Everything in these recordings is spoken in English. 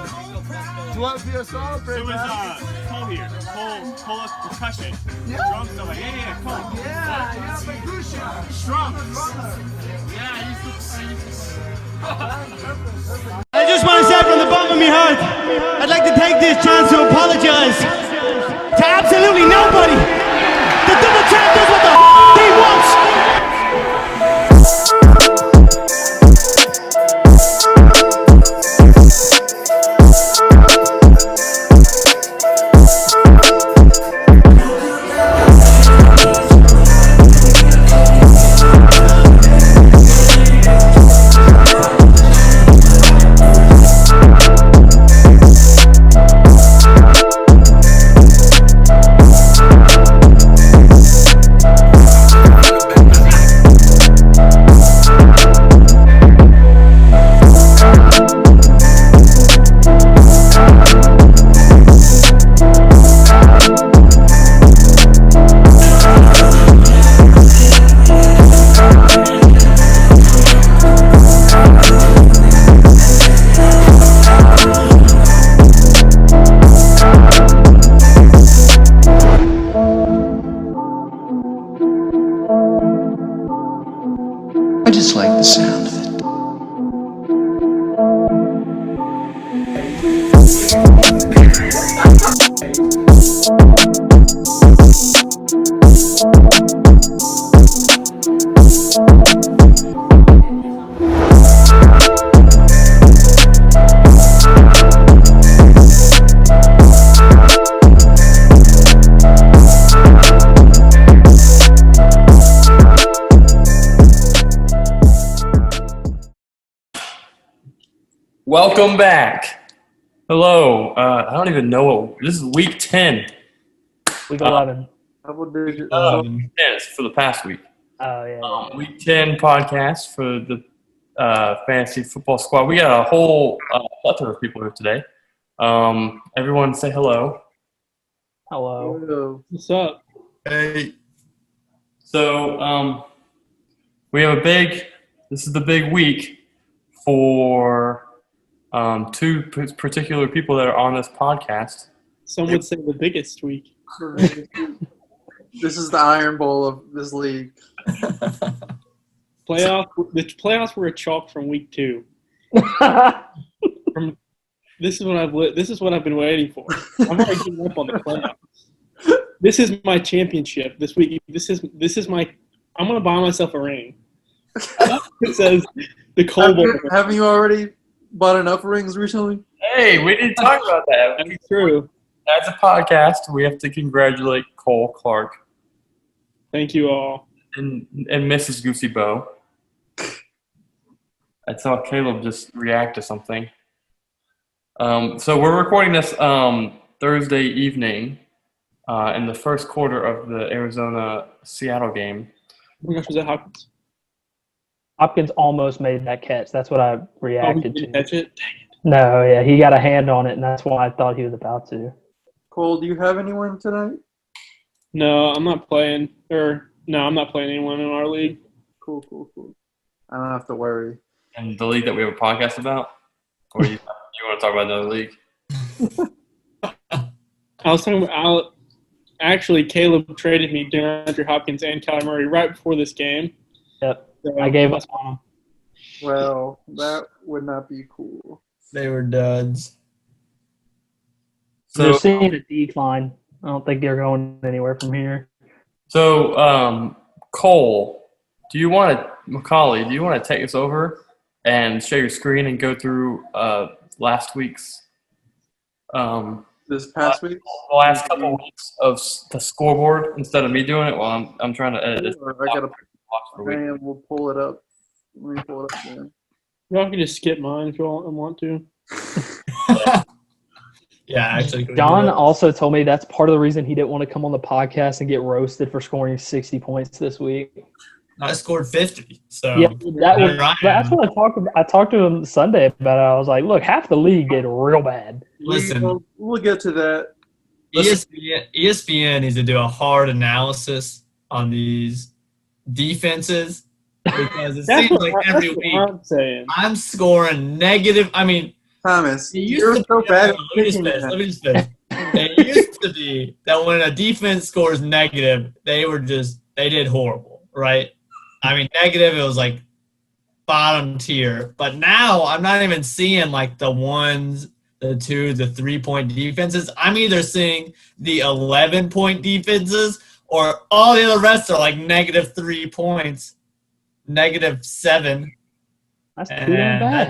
You want to be a celebrate, So is Cole here. Cole is percussion. Yeah. Drums stuff like, yeah, Cole. Yeah, percussion. Drums. Yeah, I used to. I just want to say from the bottom of my heart, I'd like to take this chance to apologize to absolutely nobody. The double champ does what the he wants. I just like the sound of it. Welcome back. Hello. I don't even know what this is. Week 10. Week 11. Double digit. Week 10 is for the past week. Oh, yeah. Week 10 podcast for the fantasy football squad. We got a whole plethora of people here today. Everyone say hello. Hello. What's up? Hey. So we have this is the big week for two particular people that are on this podcast. Some would say the biggest week. This is the Iron Bowl of this league. The playoffs were a chalk from week 2. This is what I've been waiting for. I'm already giving up on the playoffs. This is my championship this week. This is my. I'm gonna buy myself a ring. It says the Cole Bowl. Haven't you already bought enough rings recently? Hey, we didn't talk about that. That's true. As a podcast, we have to congratulate Cole Clark Thank you all. and Mrs. Goosey Bow. I saw Caleb just react to something. So we're recording this Thursday evening in the first quarter of the Arizona-Seattle game. Oh my gosh, was that Hopkins? Hopkins almost made that catch. That's what I reacted Did to. catch it? No, yeah, he got a hand on it, and that's why I thought he was about to. Cole, do you have anyone tonight? No, I'm not playing. I'm not playing anyone in our league. Cool. I don't have to worry. And the league that we have a podcast about? Or you want to talk about another league? I was talking about actually Caleb traded me DeAndre Hopkins and Kyler Murray right before this game. Yep. So I gave up on him. Well, that would not be cool. They were duds. They're So, seeing a decline. I don't think they're going anywhere from here. Cole, Macaulay, do you want to take us over and share your screen and go through last week's This past week? the last couple of weeks of the scoreboard instead of me doing it while I'm trying to edit this. I gotta for a week. man, we'll pull it up. Let me pull it up, man. y'all can just skip mine if you all want to. Yeah, actually. John also told me that's part of the reason he didn't want to come on the podcast and get roasted for scoring 60 points this week. I scored 50. So Yeah, here I that's am. what I talked to him Sunday about it. I was like, look, half the league did real bad. Listen, We'll get to that. ESPN needs to do a hard analysis on these defenses because it seems like every week I'm saying. I'm scoring negative. I mean, Thomas, It used you're to so be, bad at let me just picking finish. that. Let me just finish. It used to be that when a defense scores negative, they did horrible, right? I mean, negative, it was like bottom tier. But now I'm not even seeing like the 1s, the 2, the 3-point defenses. I'm either seeing the 11-point defenses or all the other rest are like negative 3 points, negative 7. That's too damn And bad.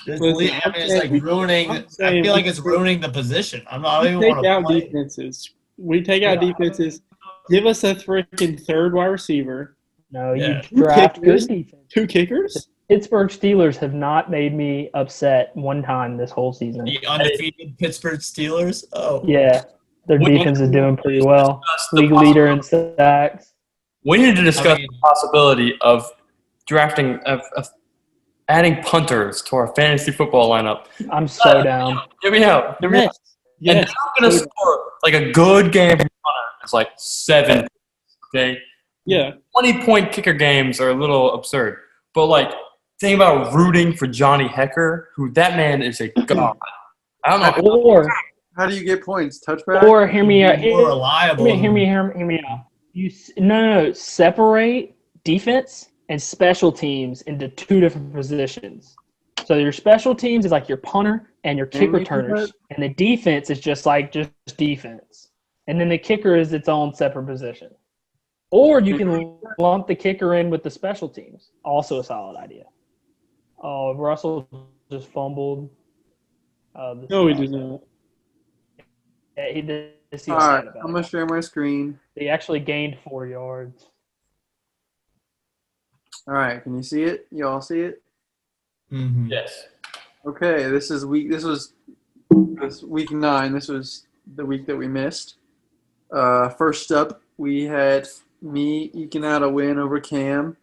this Listen, league, I mean, it's like ruining. I'm I saying feel like we- it's ruining the position. I don't We even take want to out play. defenses. We take out defenses. Give us a freaking third wide receiver. No, Yeah. you draft Kickers? good defense. 2 kickers. Pittsburgh Steelers have not made me upset one time this whole season. The undefeated Pittsburgh Steelers. Oh, Yeah, their We- defense is doing pretty well. Discuss the League leader in sacks. We need to discuss I mean- the possibility of drafting, of adding punters to our fantasy football lineup. I'm so down. Hear me out. Hear me out. Yes. And Yes. they're going to score like a good game from punter. It's like 7. Okay, Yeah. 20-point kicker games are a little absurd. But like, think about rooting for Johnny Hecker, who that man is a god. I don't know. Or How do you get points? Touchback? or hear me out. more reliable. Hear me out. No. Separate defense and special teams into 2 different positions. So your special teams is like your punter and your kick And you returners, can and the defense is just defense. And then the kicker is its own separate position. Or you can lump the kicker in with the special teams. Also a solid idea. Oh, Russell just fumbled. No, he did not. Yeah, he did. All right, I'm going to share my screen. He actually gained 4 yards. All right, can you see it? You all see it? Mhm. Yes. Okay, this was week 9. This was the week that we missed. First up, we had me eking out a win over Cam.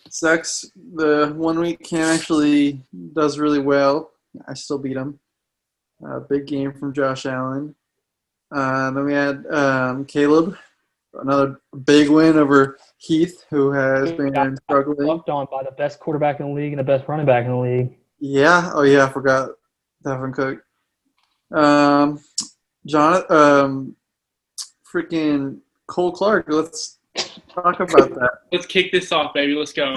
Sucks. The 1 week Cam actually does really well. I still beat him. Big game from Josh Allen. Then we had Caleb, another big win over Heath, who has been struggling. Lumped on by the best quarterback in the league and the best running back in the league. Yeah. Oh, yeah. I forgot Devin Cook. Freaking Cole Clark. Let's talk about that. Let's kick this off, baby. Let's go.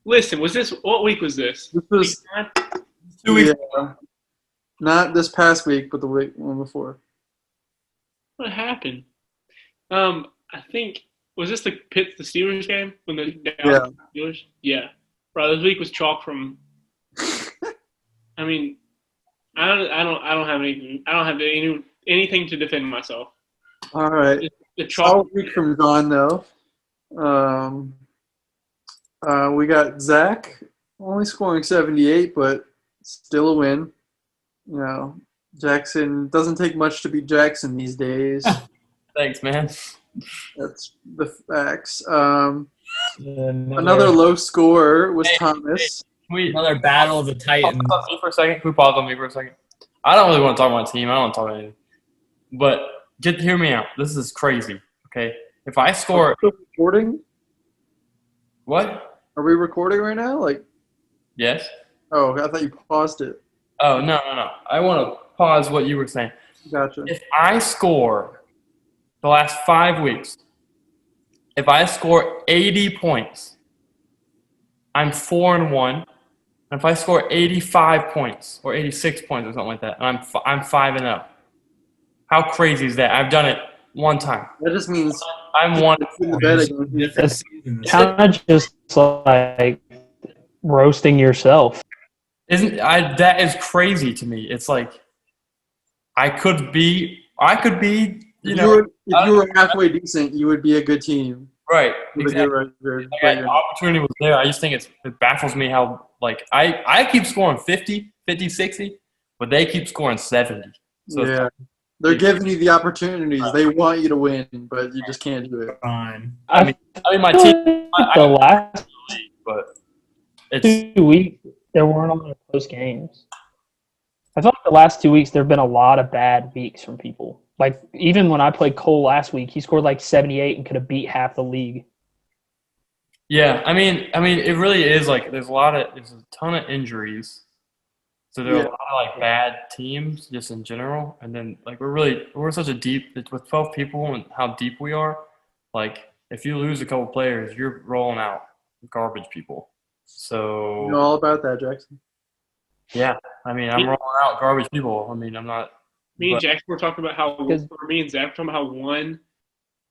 Listen, what week was this? This was Week 9? 2 weeks. yeah, not this past week, but the one before. What happened? I think was this the Steelers game when the Steelers? Yeah, bro. This week was chalk from. I mean, I don't have anything. I don't have anything to defend myself. All right. The chalk. Solid week from John, though. We got Zach only scoring 78, but still a win. You know, Jackson doesn't take much to beat Jackson these days. Thanks, man. That's the facts. Another Another low scorer was Thomas. Another battle of the Titans. Pause on me for a second. Can we pause on me for a second? I don't really want to talk about my team. I don't want to talk about anything. But hear me out. This is crazy. Okay, if I score, Still recording? what? Are we recording right now? Yes. Oh, I thought you paused it. Oh no. I want to pause what you were saying. Gotcha. If I score the last 5 weeks, if I score 80 points, I'm 4-1. And if I score 85 points or 86 points or something like that, and I'm 5-0. How crazy is that? I've done it one time. That just means I'm one. in the bed again. Different seasons. kind of just like roasting yourself. That is crazy to me. It's like I could be. You know, If you were halfway decent, you would be a good team. right. With a Exactly. good record. Like, the opportunity was there. I just think it baffles me how I keep scoring 50, 60, but they keep scoring 70. So Yeah. They're giving you the opportunities. They want you to win, but you just can't do it. Fine. I mean my feel team, like the last but it's 2 weeks there weren't a lot of close games. I feel like the last 2 weeks there have been a lot of bad weeks from people. Like even when I played Cole last week, he scored like 78 and could have beat half the league. Yeah, I mean, it really is like there's a ton of injuries. So there are a Yeah, lot of like bad teams just in general, and then like we're such a deep with 12 people and how deep we are. Like if you lose a couple players, you're rolling out garbage people. you know So all about that, Jackson. yeah, I mean I'm Me, rolling out garbage people. I mean I'm not, me and but Jackson were talking about how, Because or me and Zach were talking about how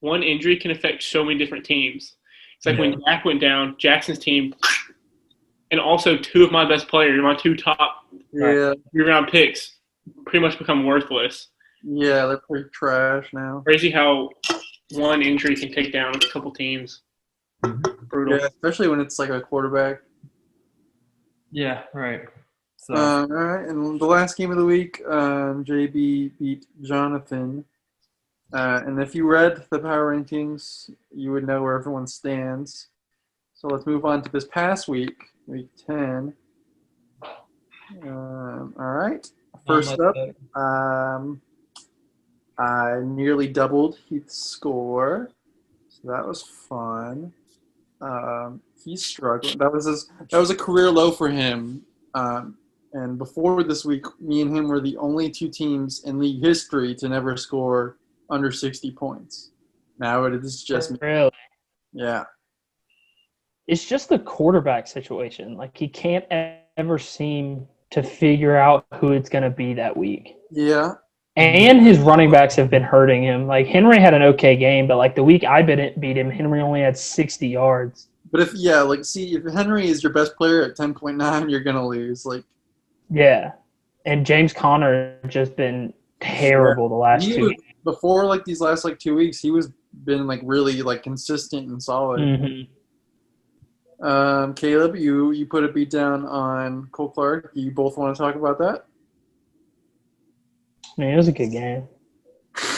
one injury can affect so many different teams. It's like yeah, when Zach went down, Jackson's team, and also two of my best players, my two top Yeah, 3 round picks, pretty much become worthless. yeah, they're pretty trash now. Crazy how one injury can take down a couple teams. Brutal. Yeah, especially when it's like a quarterback. yeah, right. So All right, and the last game of the week, JB beat Jonathan. And if you read the power rankings, you would know where everyone stands. So let's move on to this past week, week 10. All right. First up, I nearly doubled Heath's score, so that was fun. He's struggling. That was a career low for him. And before this week, me and him were the only two teams in league history to never score under 60 points. Now it is just me. really, Yeah. it's just the quarterback situation. Like he can't ever seem to figure out who it's going to be that week. Yeah. And his running backs have been hurting him. Like Henry had an okay game, but like the week I beat him, Henry only had 60 yards. But if Henry is your best player at 10.9, you're gonna lose. Like Yeah. And James Conner just been terrible the last he 2 was weeks. before like these last like 2 weeks, he was been like really like consistent and solid. Mm-hmm. Caleb, you put a beat down on Cole Clark. You both want to talk about that? Man, it was a good game.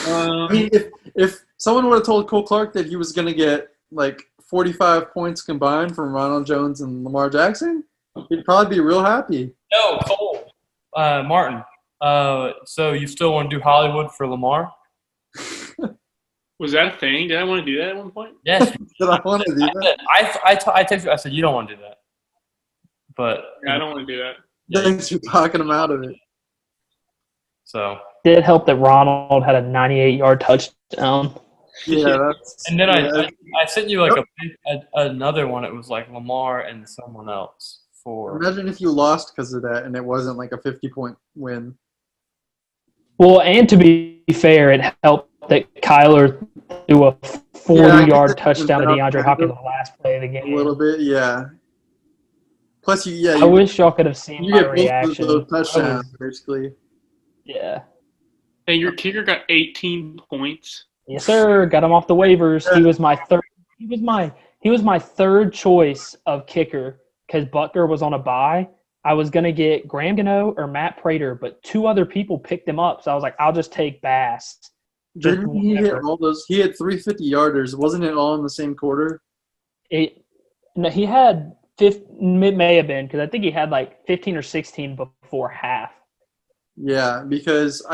I mean, if someone would have told Cole Clark that he was going to get like 45 points combined from Ronald Jones and Lamar Jackson, he'd probably be real happy. no Cole, Martin. So you still want to do Hollywood for Lamar? Was that a thing? Did I want to do that at one point? Yes. Did I want to do that? I texted you. I said you don't want to do that, but Yeah, I don't want to do that. Thanks for talking him out of it. so. Did help that Ronald had a 98-yard touchdown. Yeah, that's. And then yeah, I sent you like another one. It was like Lamar and someone else for. imagine if you lost because of that and it wasn't like a 50-point win. Well, and to be fair, it helped that Kyler threw a 40-yard touchdown to DeAndre Hopkins on the last play of the game. A little bit, yeah. Plus, I wish y'all could have seen you my get both reaction. of those touchdowns, basically. Yeah. Hey, your kicker got 18 points. Yes, sir. Got him off the waivers. He was my third. He was my third choice of kicker because Butker was on a bye. I was gonna get Graham Gano or Matt Prater, but two other people picked him up. So I was like, I'll just take Bass. Didn't he hit all those? He had 350-yarders. Wasn't it all in the same quarter? No, he had it may have been because I think he had like 15 or 16 before half. Yeah, because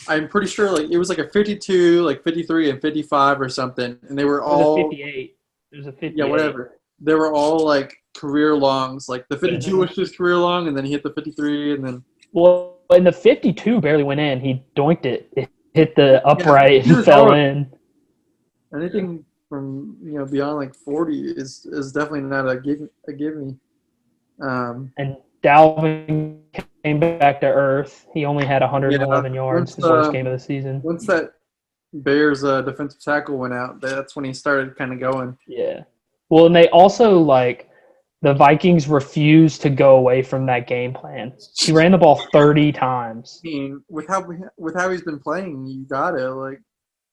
I'm pretty sure like it was like a 52, like 53, and 55 or something, and they were It was all a 58. It was a 58. yeah, whatever. They were all like career longs. Like the 52 was his career long, and then he hit the 53, and then Well, and the 52 barely went in. He doinked it. It hit the upright and fell in. anything from beyond like 40 is definitely not a give me. And Dalvin came back to earth. He only had 111 yards in the first game of the season. Once that Bears defensive tackle went out, that's when he started kind of going. Yeah. Well, and they also the Vikings refused to go away from that game plan. He ran the ball 30 times. I mean, with how he's been playing, you gotta like.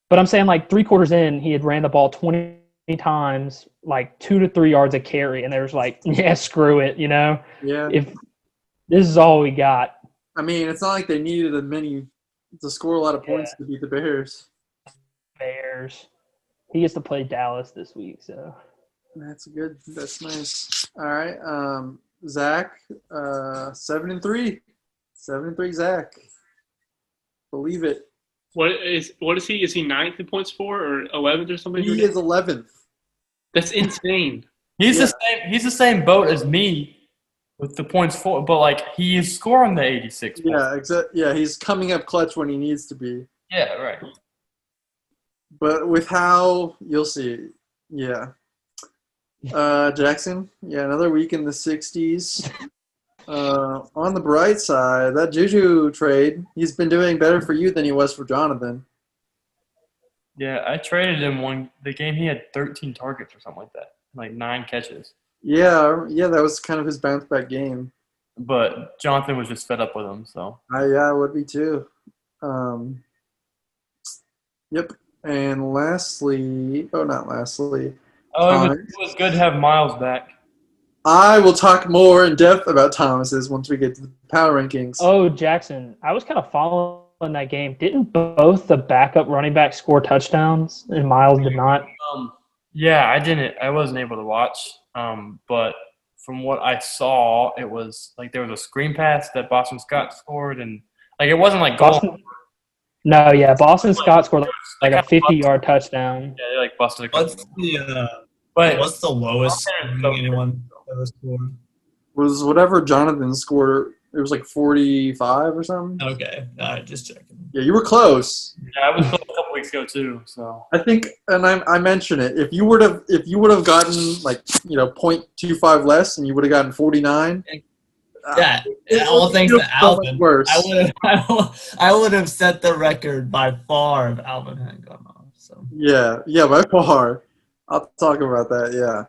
But I'm saying 3 quarters in, he had ran the ball 20 times, 2 to 3 yards a carry, and there's yeah, screw it, Yeah. If this is all we got. I mean, it's not like they needed to score a lot of points to beat the Bears. Bears. He gets to play Dallas this week, so. That's good. That's nice. All right, Zach, 7-3, 7-3, Zach. Believe it. What is he? Is he 9th in points for or 11th or something? He is 11th. That's insane. He's Yeah. the same. He's the same boat as me with the points for, but like he is scoring the 86 points. Yeah, yeah, he's coming up clutch when he needs to be. Yeah, right. But with how you'll see. Yeah. Jackson, yeah, another week in the 60s. On the bright side, that Juju trade, he's been doing better for you than he was for Jonathan. Yeah, I traded him the game he had 13 targets or something like that, like 9 catches. Yeah, that was kind of his bounce back game. But Jonathan was just fed up with him, so. I would be too. Yep. And lastly, not lastly. Oh, it was good to have Miles back. I will talk more in depth about Thomas's once we get to the power rankings. Oh, Jackson, I was kind of following that game. Didn't both the backup running backs score touchdowns and Miles did not? Yeah, I didn't. I wasn't able to watch. But from what I saw, it was like there was a screen pass that Boston Scott scored, and like it wasn't like goal. Boston Scott scored like a 50-yard touchdown. Yeah, they like busted a couple. What's the lowest anyone ever scored? Was whatever Jonathan scored, it was like 45 or something? Okay, all right, just checking. Yeah, you were close. Yeah, I was close a couple weeks ago too. So I think, and I mentioned it. If you would have gotten like 0.25 less, and you would have gotten 49. Yeah, all thanks to Alvin. Worse. I would have set the record by far if Alvin hadn't gone off. So Yeah, by far. I'll talk about that. Yeah.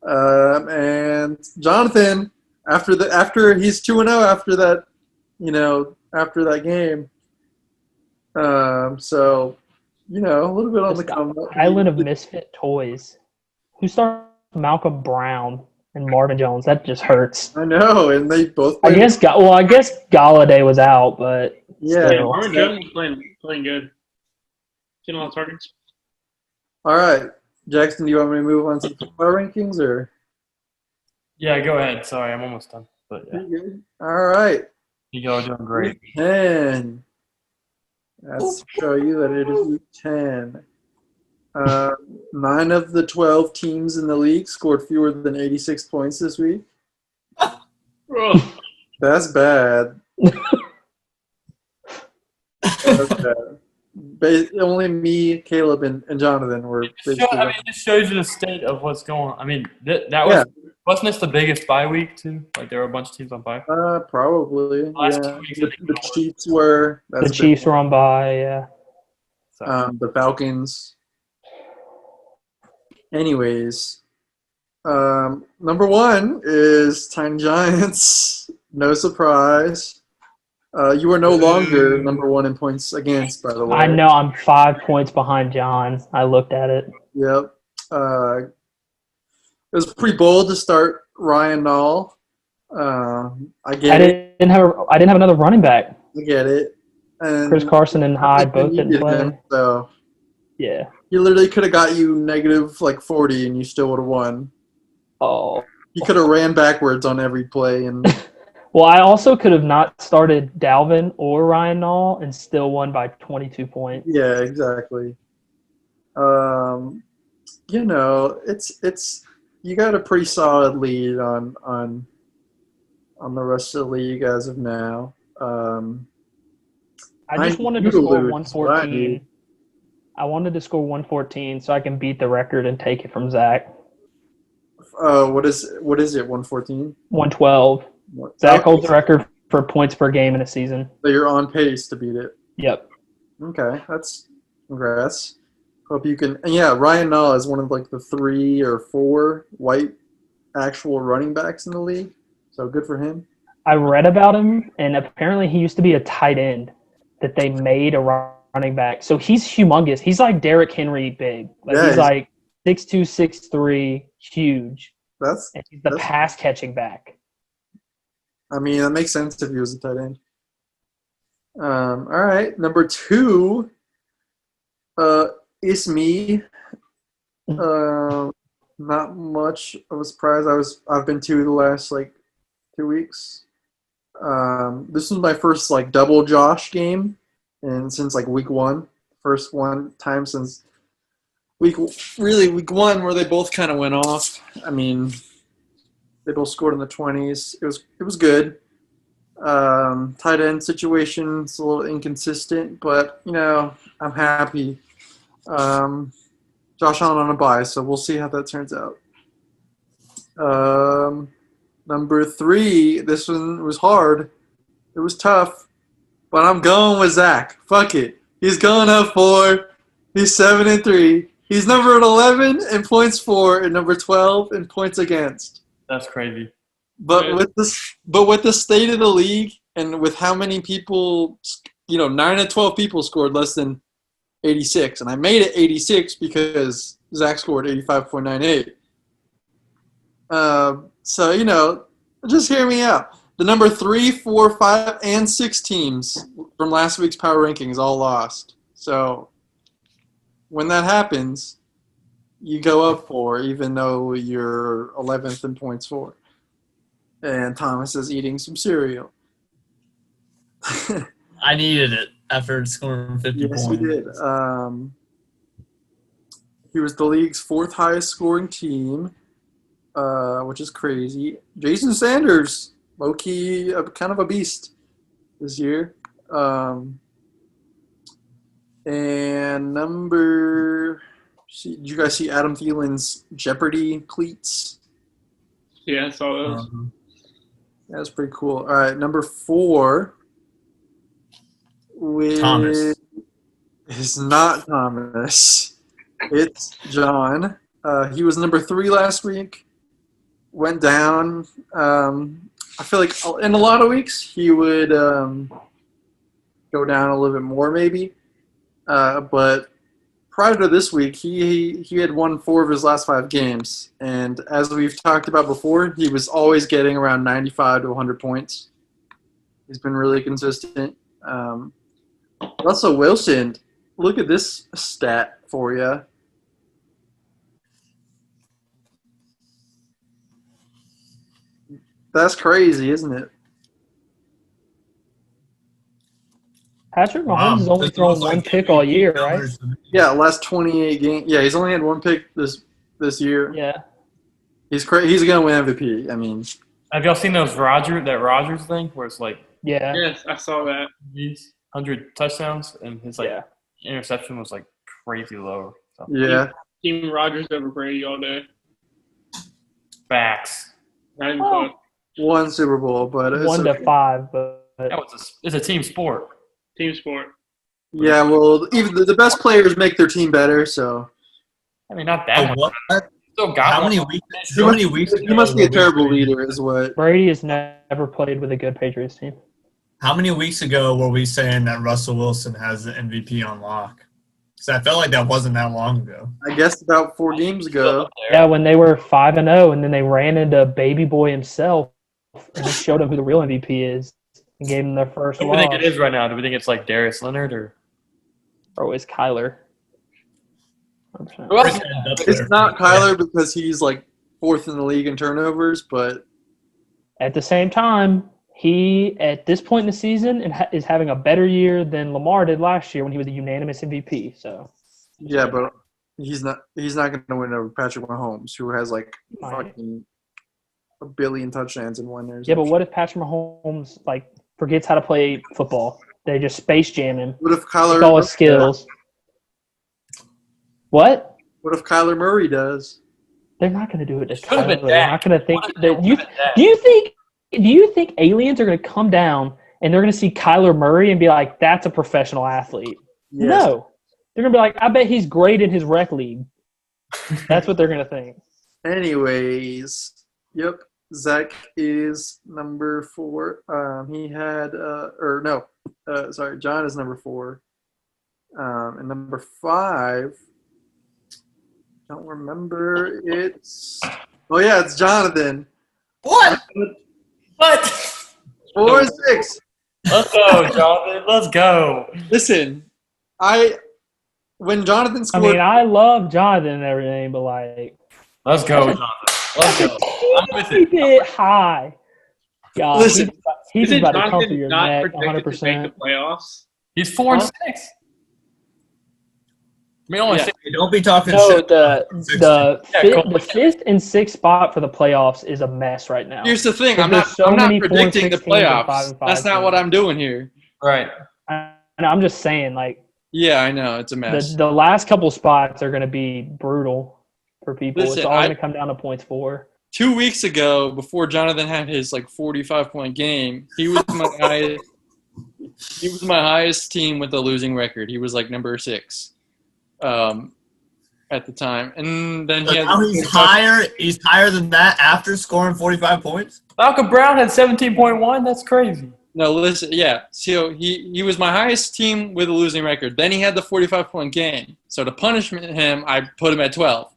And Jonathan, after he's 2-0 after that, after that game. So, a little bit on the come up. Island of misfit toys. Who started Malcolm Brown and Marvin Jones? That just hurts. I know, and they both. I guess Galladay was out, but yeah, still. Marvin Jones was playing good. Getting all the targets. All right, Jackson, do you want me to move on to the power rankings, or? yeah, go ahead. Sorry, I'm almost done. But yeah, All right. you all are doing great. Week 10. Let's show you that it is week 10. 9 of the 12 teams in the league scored fewer than 86 points this week. That's bad. That's bad. Only me, Caleb, and Jonathan were basically. It just shows you the state of what's going on. I mean, that was wasn't this the biggest bye week too? Like there were a bunch of teams on bye. Probably. Last 2 weeks, The Chiefs were. The Chiefs were on bye. Yeah. The Falcons. Anyways, number 1 is Tiny Giants. No surprise. You are no longer number 1 in points against, by the way. I know I'm 5 points behind John. I looked at it. Yep. It was pretty bold to start Ryan Nall. I didn't have another running back. I get it. And Chris Carson and Hyde both didn't play. Him, so yeah. He literally could have got you negative 40 and you still would have won. Oh. He could have ran backwards on every play and well, I also could have not started Dalvin or Ryan Nall and still won by 22 points. Yeah, exactly. It's you got a pretty solid lead on the rest of the league as of now. I just wanted to score 114. I wanted to score 114 so I can beat the record and take it from Zach. What is it? 114? 112. Zach holds the record for points per game in a season. So you're on pace to beat it. Yep. Okay, that's congrats. Hope you can. And yeah, Ryan Nall is one of like the 3 or 4 white actual running backs in the league. So good for him. I read about him, and apparently he used to be a tight end that they made a running back. So he's humongous. He's like Derrick Henry big. He's like 6'2", 6'3", huge. And he's the pass catching back. I mean, that makes sense if he was a tight end. All right, number 2 is me. Not much of a surprise. I've been 2 the last 2 weeks. This was my first double Josh game, and since week 1, first one time since week 1 where they both kind of went off. I mean, they both scored in the 20s. It was good. Tight end situation's a little inconsistent, but I'm happy. Josh Allen on a bye, so we'll see how that turns out. Number 3, this one was hard. It was tough, but I'm going with Zach. Fuck it. He's going up 4. He's 7-3. He's number 11 in points for and number 12 in points against. That's crazy. But with the state of the league and with how many people, 9 of 12 people scored less than 86, and I made it 86 because Zach scored 85.98. So just hear me out. The number 3, 4, 5, and 6 teams from last week's power rankings all lost. So when that happens, you go up 4, even though you're 11th in points for. And Thomas is eating some cereal. I needed it after scoring 50 points. Yes, he did. He was the league's 4th highest scoring team, which is crazy. Jason Sanders, low-key, kind of a beast this year. And did you guys see Adam Thielen's Jeopardy cleats? Yeah, I saw those. That was pretty cool. All right, number 4 Thomas. is not Thomas. It's John. He was number 3 last week. Went down. I feel like in a lot of weeks he would go down a little bit more maybe. But prior to this week, he had won 4 of his last 5 games. And as we've talked about before, he was always getting around 95 to 100 points. He's been really consistent. Russell Wilson, look at this stat for you. That's crazy, isn't it? Patrick Mahomes has only thrown one pick all year, right? Yeah, last 28 games. Yeah, he's only had 1 pick this year. Yeah. He's going to win MVP. I mean, have y'all seen that Rodgers thing where it's like Yeah. Yes, I saw that. 100 touchdowns and his interception was like crazy low. So. yeah. Team Rodgers over Brady all day. Facts. Not even close. 1 Super Bowl, but it's 1 to 5, but It's a team sport. Team sport. yeah. Well, even the best players make their team better. So I mean, not that much. What? Still got How one. many weeks? he must be a terrible leader, is what. Brady has never played with a good Patriots team. How many weeks ago were we saying that Russell Wilson has the MVP on lock? Because I felt like that wasn't that long ago. I guess about 4 games ago. Yeah, when they were 5-0, and then they ran into Baby Boy himself and just showed him who the real MVP is and gave him their first Who do we loss. think it is right now? Do we think it's like Darius Leonard or? Or it's Kyler. 100%. Who else? It's not Kyler because he's like 4th in the league in turnovers, but At the same time, he, at this point in the season, is having a better year than Lamar did last year when he was a unanimous MVP. So yeah, but he's not going to win over Patrick Mahomes, who has like fucking 1 billion touchdowns in 1 year. yeah, but what if Patrick Mahomes forgets how to play football? They just space jam him. What if With Kyler? all his skills. What? What if Kyler Murray does? They're not going to do it to Should've been Kyler. They're not Dak. going to think that Would've been Dak. Do you think aliens are going to come down and they're going to see Kyler Murray and be like, "That's a professional athlete"? Yes. No, they're going to be like, "I bet he's great in his rec league." That's what they're going to think. Anyways, yep. Zach is number 4. He had John is number 4. And number 5. Don't remember. It's Jonathan. What? What? 4 and 6. Let's go, Jonathan. Let's go. Listen, when Jonathan I scored, mean, I love Jonathan and everything, but Let's go, Jonathan. Let's go. I'm with keep it. it high. God, Listen, he's Isn't about to come for Jonathan your not neck projected to make 100%. the playoffs? He's 4 and Huh? 6. I mean, only Yeah. six. Don't be talking No, shit. the fifth and sixth spot for the playoffs is a mess right now. Here's the thing. Because I'm there's not. so I'm not many 4 and predicting 6 the teams and 5 playoffs. and 5 That's not what teams. I'm doing here. Right. And I'm just saying, like Yeah, I know it's a mess. the last couple spots are going to be brutal for people. Listen, it's all going to come down to points for. 2 weeks ago, before Jonathan had his 45-point game, he was my highest. He was my highest team with a losing record. He was number 6, at the time, and then So he had. now he's higher. He's higher than that after scoring 45 points. Malcolm Brown had 17.1. That's crazy. No, listen, yeah. So he was my highest team with a losing record. Then he had the 45-point game. So to punish him, I put him at 12.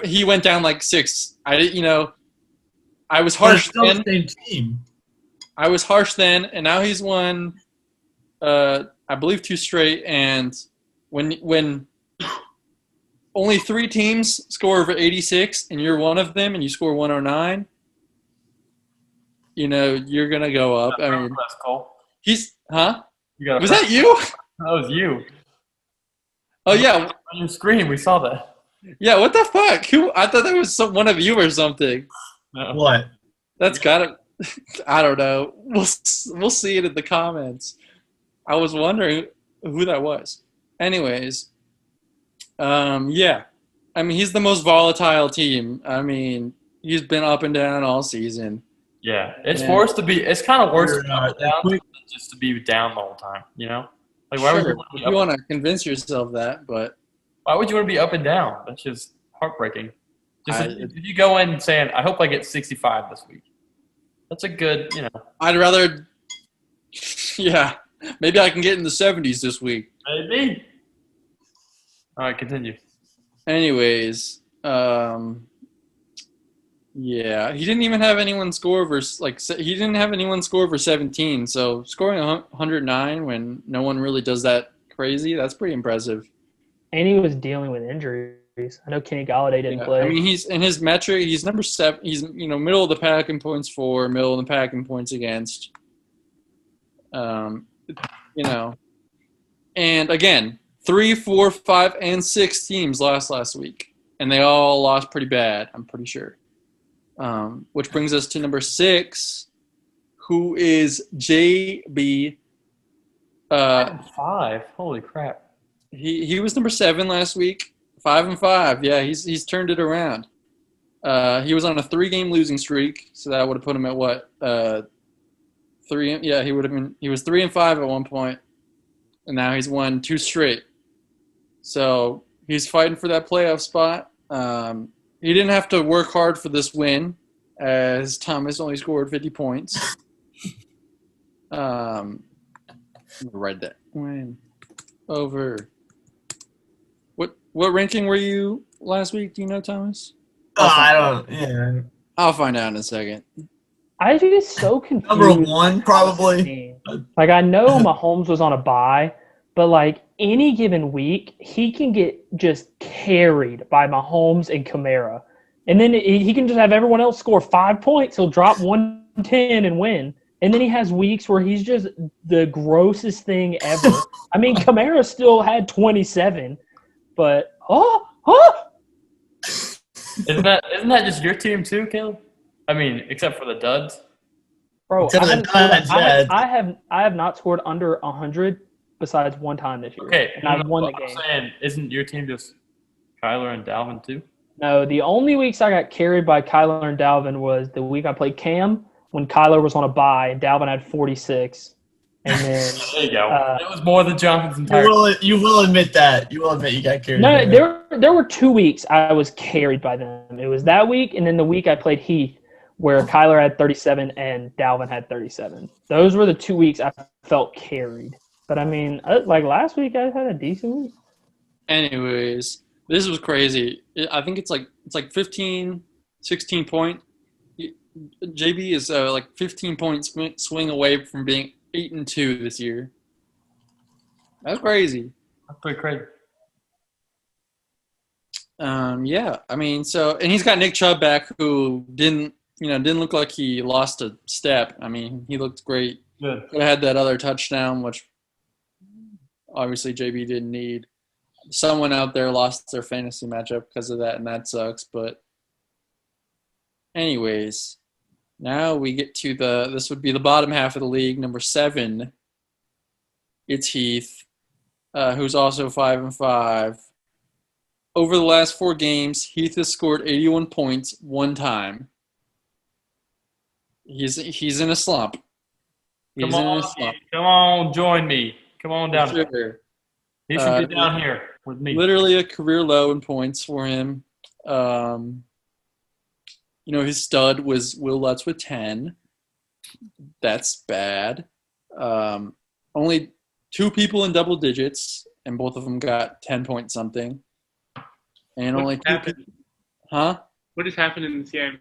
He went down 6. I was harsh But it's then. still the same team. I was harsh then, and now he's won, I believe, 2 straight. And when only 3 teams score over 86, and you're one of them, and you score 109, you're gonna go up. I mean, That's cool. he's huh? You got Was that you? That was you. Oh yeah, On your screen, we saw that. yeah. What the fuck? I thought that was one of you or something. No. What? That's gotta. I don't know. We'll see it in the comments. I was wondering who that was. Anyways, yeah. I mean, he's the most volatile team. I mean, he's been up and down all season. Yeah, it's Yeah. worse to be. It's kind of worse to be You're, up and down than just to be down the whole time. Why would Sure, you if you want to convince yourself that, but Why would you want to be up and down? That's just heartbreaking. I- If you go in saying, "I hope I get 65 this week," that's a good. I'd rather. Yeah, maybe I can get in the 70s this week. Maybe. All right, continue. Anyways, yeah, he didn't even have anyone score over he didn't have anyone score over 17. So scoring 109 when no one really does that crazy, that's pretty impressive. And he was dealing with injuries. I know Kenny Galladay didn't play. I mean, he's in his metric. He's number 7. He's middle of the pack in points for, middle of the pack in points against. And again, 3, 4, 5, and 6 teams lost last week, and they all lost pretty bad. I'm pretty sure. Which brings us to number 6, who is JB. 5. Holy crap. He was number 7 last week. 5 and 5. Yeah, he's turned it around. He was on a 3-game losing streak, so that would have put him at what? 3. Yeah, he was 3 and 5 at one point, and now he's won 2 straight. So he's fighting for that playoff spot. He didn't have to work hard for this win, as Thomas only scored 50 points. Let me write that win over. What ranking were you last week? Do you know, Thomas? I don't. Yeah. I'll find out in a second. I just get so confused. Number 1, probably. Like, I know Mahomes was on a bye, but any given week, he can get just carried by Mahomes and Kamara. And then he can just have everyone else score 5 points. He'll drop 110 and win. And then he has weeks where he's just the grossest thing ever. I mean, Kamara still had 27, but Isn't that just your team too, Caleb? I mean, except for the duds. bro, Except for the Giants, yeah. I have not scored under 100 besides one time this year. Okay, and I've won the I'm game. saying, isn't your team just Kyler and Dalvin too? No, the only weeks I got carried by Kyler and Dalvin was the week I played Cam when Kyler was on a bye and Dalvin had 46. And then There you go. It was more than Jonathan's entire. You will admit that. You will admit you got carried. no, away. there were 2 weeks I was carried by them. It was that week and then the week I played Heath where Kyler had 37 and Dalvin had 37. Those were the 2 weeks I felt carried. But I mean, last week I had a decent week. Anyways, this was crazy. I think it's 15, 16 point. JB is 15 point swing away from being 8-2 this year. That's crazy. That's pretty crazy. Yeah. I mean, and he's got Nick Chubb back, who didn't look like he lost a step. I mean, he looked great. Good. Could have had that other touchdown, which obviously JB didn't need. someone out there lost their fantasy matchup because of that, and that sucks. But anyways, now we get to this would be the bottom half of the league, number 7. It's Heath, who's also 5-5. Over the last 4 games, Heath has scored 81 points one time. He's in a slump. Come on, join me. Come on down here. Sure. He should be down here with me. Literally a career low in points for him. His stud was Will Lutz with 10. That's bad. Only 2 people in double digits, and both of them got 10 point something. And only 2 people. Huh? What just happened in this game?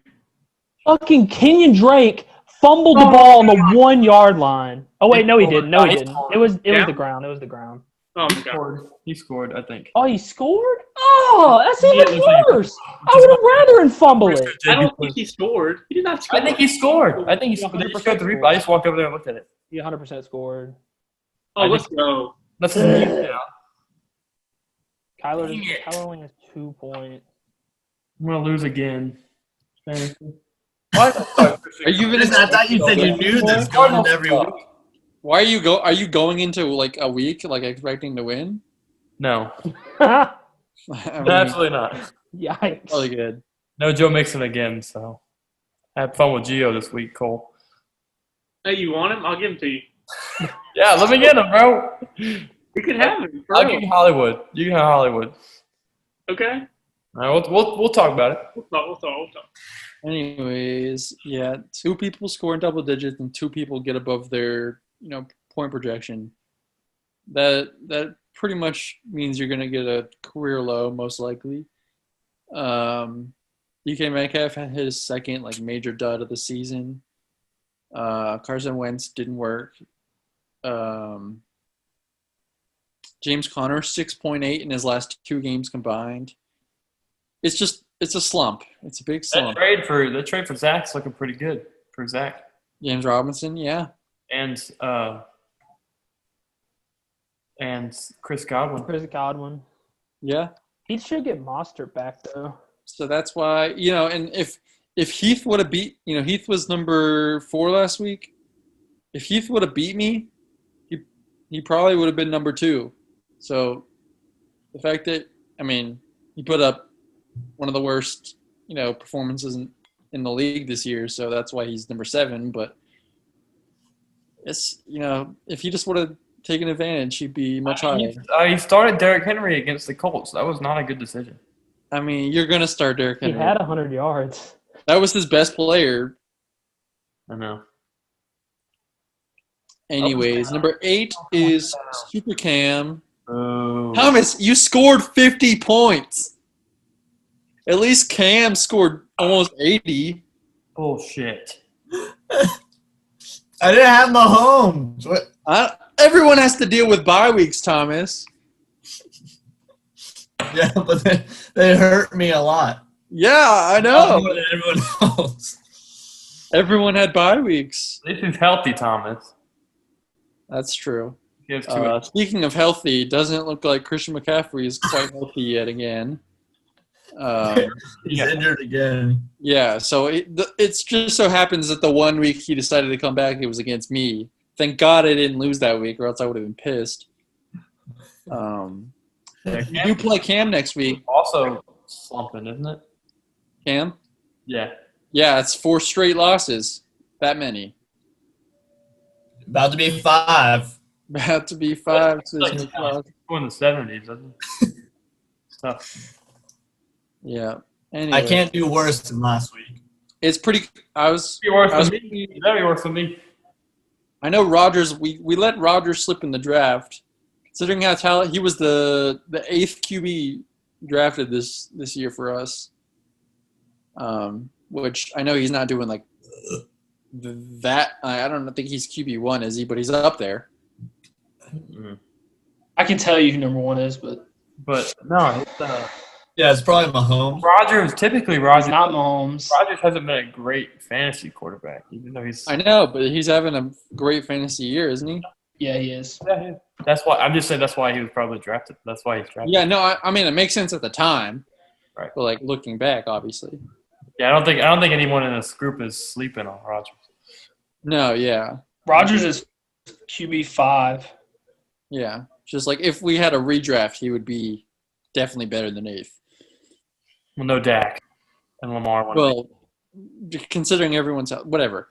Fucking Kenyon Drake fumbled the ball on the 1-yard line. Oh wait, no, he didn't. No, he didn't. It was the ground. It was the ground. Oh my god. He scored, I think. Oh, he scored? Oh, that's even worse. I would have rather him fumble it. I don't think he scored. He did not score. I think he scored. I think he scored. They showed the replay. I just walked over there and looked at it. He 100% scored. Oh, let's go. That's his name. Kyler only has 2 points. I'm gonna lose again. Are you even? I thought you said you knew this going into every week. Why are you going into like a week like expecting to win? No. I mean, Absolutely not. Yikes. Really good. No Joe Mixon again, so have fun with Gio this week, Cole. Hey, you want him? I'll give him to you. Yeah, let me get him, bro. You can have him. I'll give you Hollywood. You can have Hollywood. Okay. All right, we'll talk about it. We'll talk. Anyways, yeah, 2 people score in double digits and 2 people get above their point projection. That pretty much means you're going to get a career low, most likely. DK Metcalf had his second major dud of the season. Carson Wentz didn't work. James Conner 6.8 in his last 2 games combined. It's a slump. It's a big slump. That trade for Zach's looking pretty good for Zach. James Robinson, yeah. And Chris Godwin. Yeah. He should get Mostert back though. So that's why, and if Heath would have beat, Heath was number 4 last week. If Heath would have beat me, he probably would have been number 2. So the fact that, he put up one of the worst, performances in the league this year, so that's why he's number 7. But it's, if he just would have taken advantage, he'd be much higher. He started Derrick Henry against the Colts. That was not a good decision. You're going to start Derrick Henry. He had 100 yards. That was his best player. I know. Anyways, number 8 is Super Cam. Oh. Thomas, you scored 50 points. At least Cam scored almost 80. Bullshit. I didn't have Mahomes. What? Everyone has to deal with bye weeks, Thomas. Yeah, but they hurt me a lot. Yeah, I know. More than everyone else. Everyone had bye weeks. This is healthy, Thomas. That's true. He has 2 Speaking of healthy, doesn't look like Christian McCaffrey is quite healthy yet again. He's injured again. Yeah, so it's just so happens that the 1 week he decided to come back, it was against me. Thank God I didn't lose that week, or else I would have been pissed. You do play Cam next week. Also slumping, isn't it? Cam? Yeah. Yeah, it's 4 straight losses. That many. About to be 5. About to be 5. Going in the 70s, isn't it? It's tough. Yeah. Anyway, I can't do worse than last week. It's pretty. That'd be worse than me. I know Rodgers. We let Rodgers slip in the draft, considering how talented he was. The 8th QB drafted this year for us. Which I know he's not doing that. I don't think he's QB1, is he? But he's up there. Mm. I can tell you who number 1 is, but no, it's Yeah, it's probably Mahomes. Rodgers. Typically, Rodgers. it's not Mahomes. Rodgers hasn't been a great fantasy quarterback, even though he's. I know, but he's having a great fantasy year, isn't he? Yeah, he is. Yeah, That's why I'm just saying that's why he was probably drafted. That's why he's drafted. Yeah, no, I mean it makes sense at the time, Right. but like looking back, obviously. Yeah, I don't think anyone in this group is sleeping on Rodgers. No, yeah, Rodgers is QB5. yeah. Just like if we had a redraft, he would be definitely better than 8th. Well, no Dak and Lamar. Well, considering everyone's out, whatever.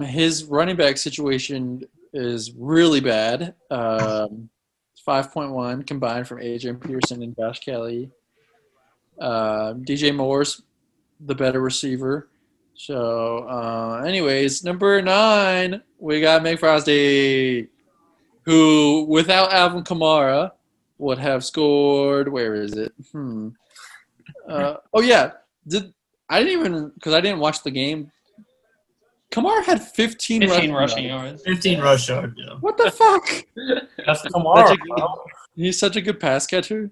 His running back situation is really bad. 5.1 combined from Adrian Peterson and Josh Kelly. DJ Moore's the better receiver. So, anyways, number 9, we got Mick Frosty, who, without Alvin Kamara, would have scored. Where is it? Oh yeah, I didn't watch the game. Kamara had 15 rushing yards. 15 rush yards. Yeah. What the fuck? That's Kamara. He's such a good pass catcher.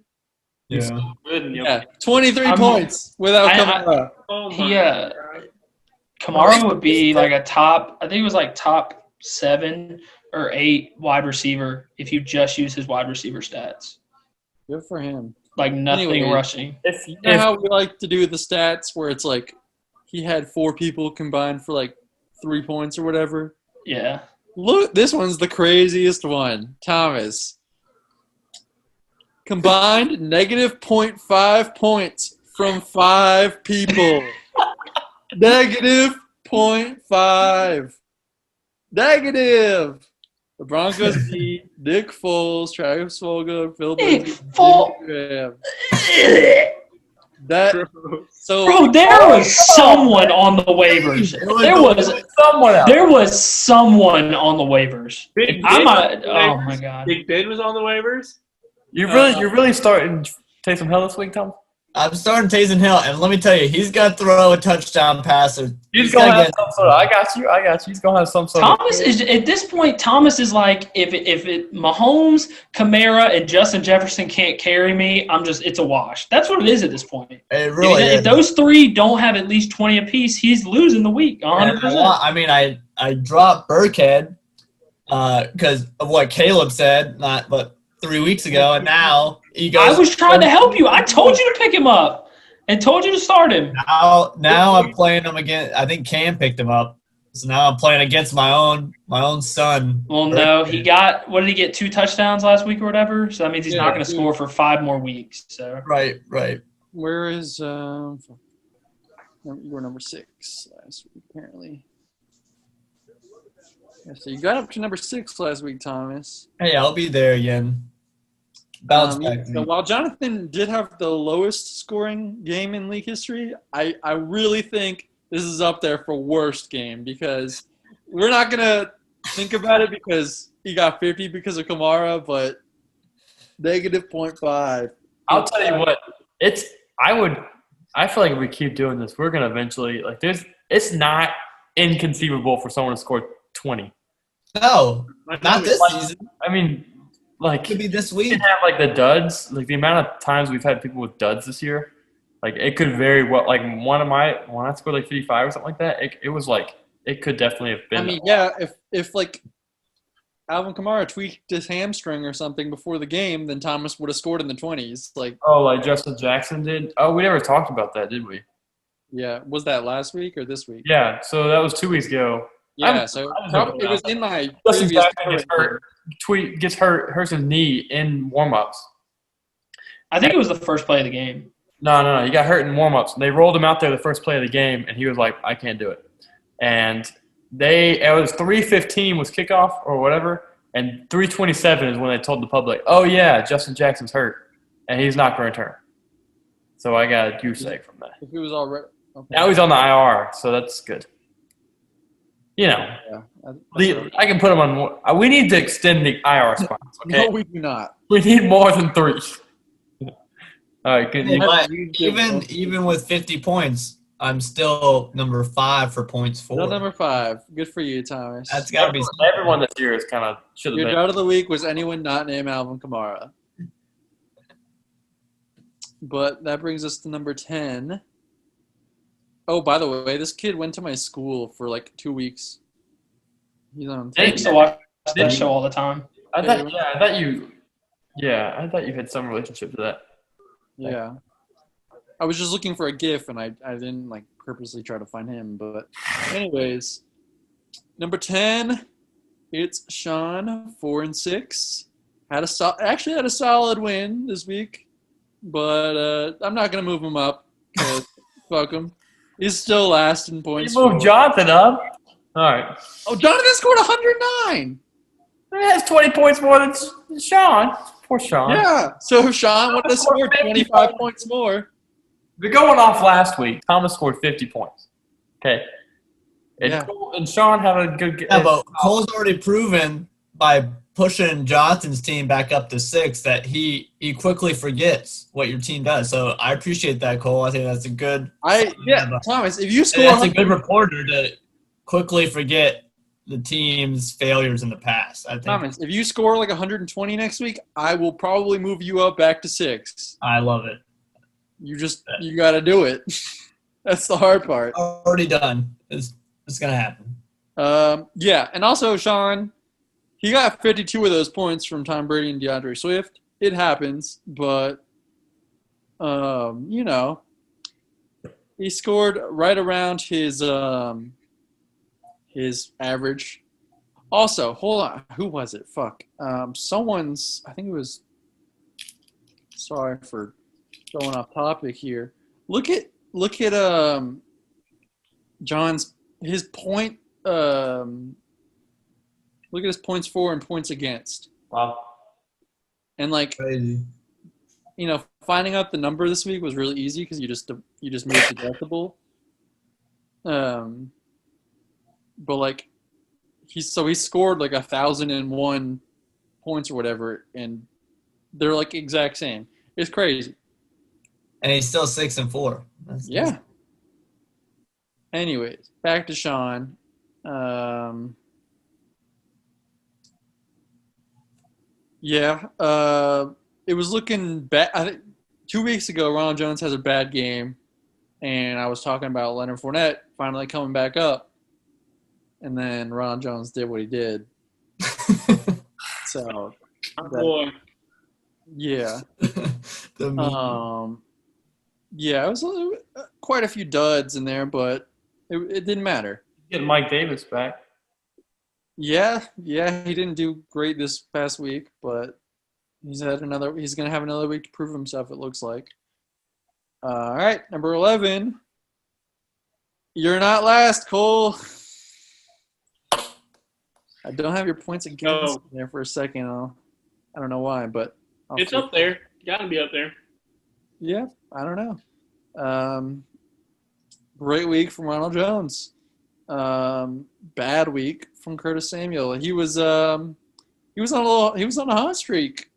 Yeah. Yeah, 23 points without Kamara. Kamara would be like a top. I think it was like top 7 or 8 wide receiver if you just use his wide receiver stats. Good for him. Like nothing Anyway, rushing. You know how we like to do the stats where it's like he had 4 people combined for like 3 points or whatever? Yeah. Look, this one's the craziest one. Thomas. Combined negative 0.5 points from 5 people. Negative 0.5. Negative. The Broncos beat Nick Foles, Travis Fulgham, Phil Lindsay, That so Bro, there was someone on the waivers. There was someone on the waivers. Oh my god. Big Ben was on the waivers. You're really starting Taysom Hill this week, Tom? I'm starting Taysom Hill, and let me tell you, he's got to throw a touchdown pass. He's going to have some sort of – I got you. He's going to have some sort Thomas is – at this point, Thomas is like, if Mahomes, Kamara, and Justin Jefferson can't carry me, it's a wash. That's what it is at this point. It really is. If those 3 don't have at least 20 apiece, he's losing the week 100%. I mean, I dropped Burkhead because of what Caleb said, but 3 weeks ago, and now – I was trying to help you. I told you to pick him up and told you to start him. Now I'm playing him again. I think Cam picked him up. So now I'm playing against my own son. Well, no, he got – what did he get, 2 touchdowns last week or whatever? So that means he's not going to score for 5 more weeks. So Right. Where is we're number 6 last week, apparently. Yeah, so you got up to number 6 last week, Thomas. Hey, I'll be there again. Bounce back. So while Jonathan did have the lowest scoring game in league history, I really think this is up there for worst game because we're not going to think about it because he got 50 because of Kamara, but negative 0.5. I'll tell you what. I feel like if we keep doing this, we're going to eventually – it's not inconceivable for someone to score 20. No, not this season. I mean – like could be this week. We can have like the duds, like the amount of times we've had people with duds this year. Like it could very well. Like when I scored like 55 or something like that, it was like it could definitely have been. I mean, yeah, if like Alvin Kamara tweaked his hamstring or something before the game, then Thomas would have scored in the 20s. Like Justin Jackson did. Oh, we never talked about that, did we? Yeah, was that last week or this week? Yeah, so that was 2 weeks ago. Yeah, it was in my Justin previous Jackson hurts his knee in warm-ups. I think it was the first play of the game. No. He got hurt in warm-ups. They rolled him out there the first play of the game, and he was like, I can't do it. And it was 3:15 was kickoff or whatever, and 3:27 is when they told the public, oh, yeah, Justin Jackson's hurt, and he's not going to return. So I got a goose egg from that. If he was already okay. Now he's on the IR, so that's good. You know, I can put him on more. We need to extend the IR spots, okay? No, we do not. We need more than 3. All right, good. Even with 50 points, I'm still number 5 for points for. Still number 5. Good for you, Thomas. That's got to be everyone this year is kind of should have been. Your drought of the week was anyone not named Alvin Kamara. But that brings us to number 10. Oh, by the way, this kid went to my school for like 2 weeks. He's on. I used to watch that show all the time. I thought you had some relationship to that. Yeah. I was just looking for a GIF, and I didn't like purposely try to find him. But anyways, number 10, it's Sean, 4-6. Actually had a solid win this week, but I'm not gonna move him up because fuck him. He's still last in points. You moved Jonathan up. All right. Oh, Jonathan scored 109. He has 20 points more than Sean. Poor Sean. Yeah. So Sean would have scored 25 points more. We're going off last week. Thomas scored 50 points. Okay. And, Yeah. and Sean had a good game. Yeah, but Cole's already proven by pushing Jonathan's team back up to 6 that he quickly forgets what your team does. So I appreciate that, Cole. I think that's a good. Thomas, if you score, That's a good reporter to quickly forget the team's failures in the past. I think. Thomas, if you score like 120 next week, I will probably move you up back to 6. I love it. You got to do it. That's the hard part. Already done. It's gonna happen. Yeah, and also Sean, he got 52 of those points from Tom Brady and DeAndre Swift. It happens, but he scored right around his average. Also, hold on, who was it? Fuck. I think it was. Sorry for going off topic here. Look at John's his point. Look at his points for and points against. Wow. And like, Crazy. finding out the number this week was really easy because you just moved the decibel. But like, he scored like 1,001 points or whatever, and they're like exact same. It's crazy. And he's still 6-4. Yeah. Anyways, back to Sean. It was looking bad. I think 2 weeks ago, Ronald Jones has a bad game, and I was talking about Leonard Fournette finally coming back up, and then Ronald Jones did what he did. So, Boy. yeah. It was quite a few duds in there, but it didn't matter. Getting Mike Davis back. Yeah, he didn't do great this past week, but he's going to have another week to prove himself, it looks like. All right, number 11. You're not last, Cole. I don't have your points against there for a second. I don't know why, but It's up there. Got to be up there. Yeah, I don't know. Great week from Ronald Jones. Bad week from Curtis Samuel. He was on a hot streak.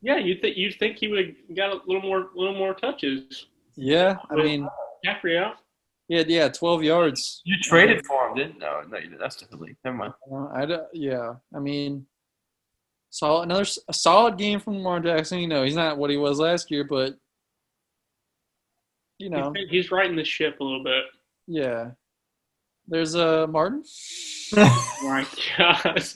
Yeah, you'd think he would have got a little more touches. Yeah, I mean, Jeffrey out. Yeah, 12 yards. You traded for him, didn't? No, you didn't. That's the league. Never mind. I mean, a solid game from Lamar Jackson. He's not what he was last year, but he's righting the ship a little bit. Yeah. There's Martin. Oh my gosh.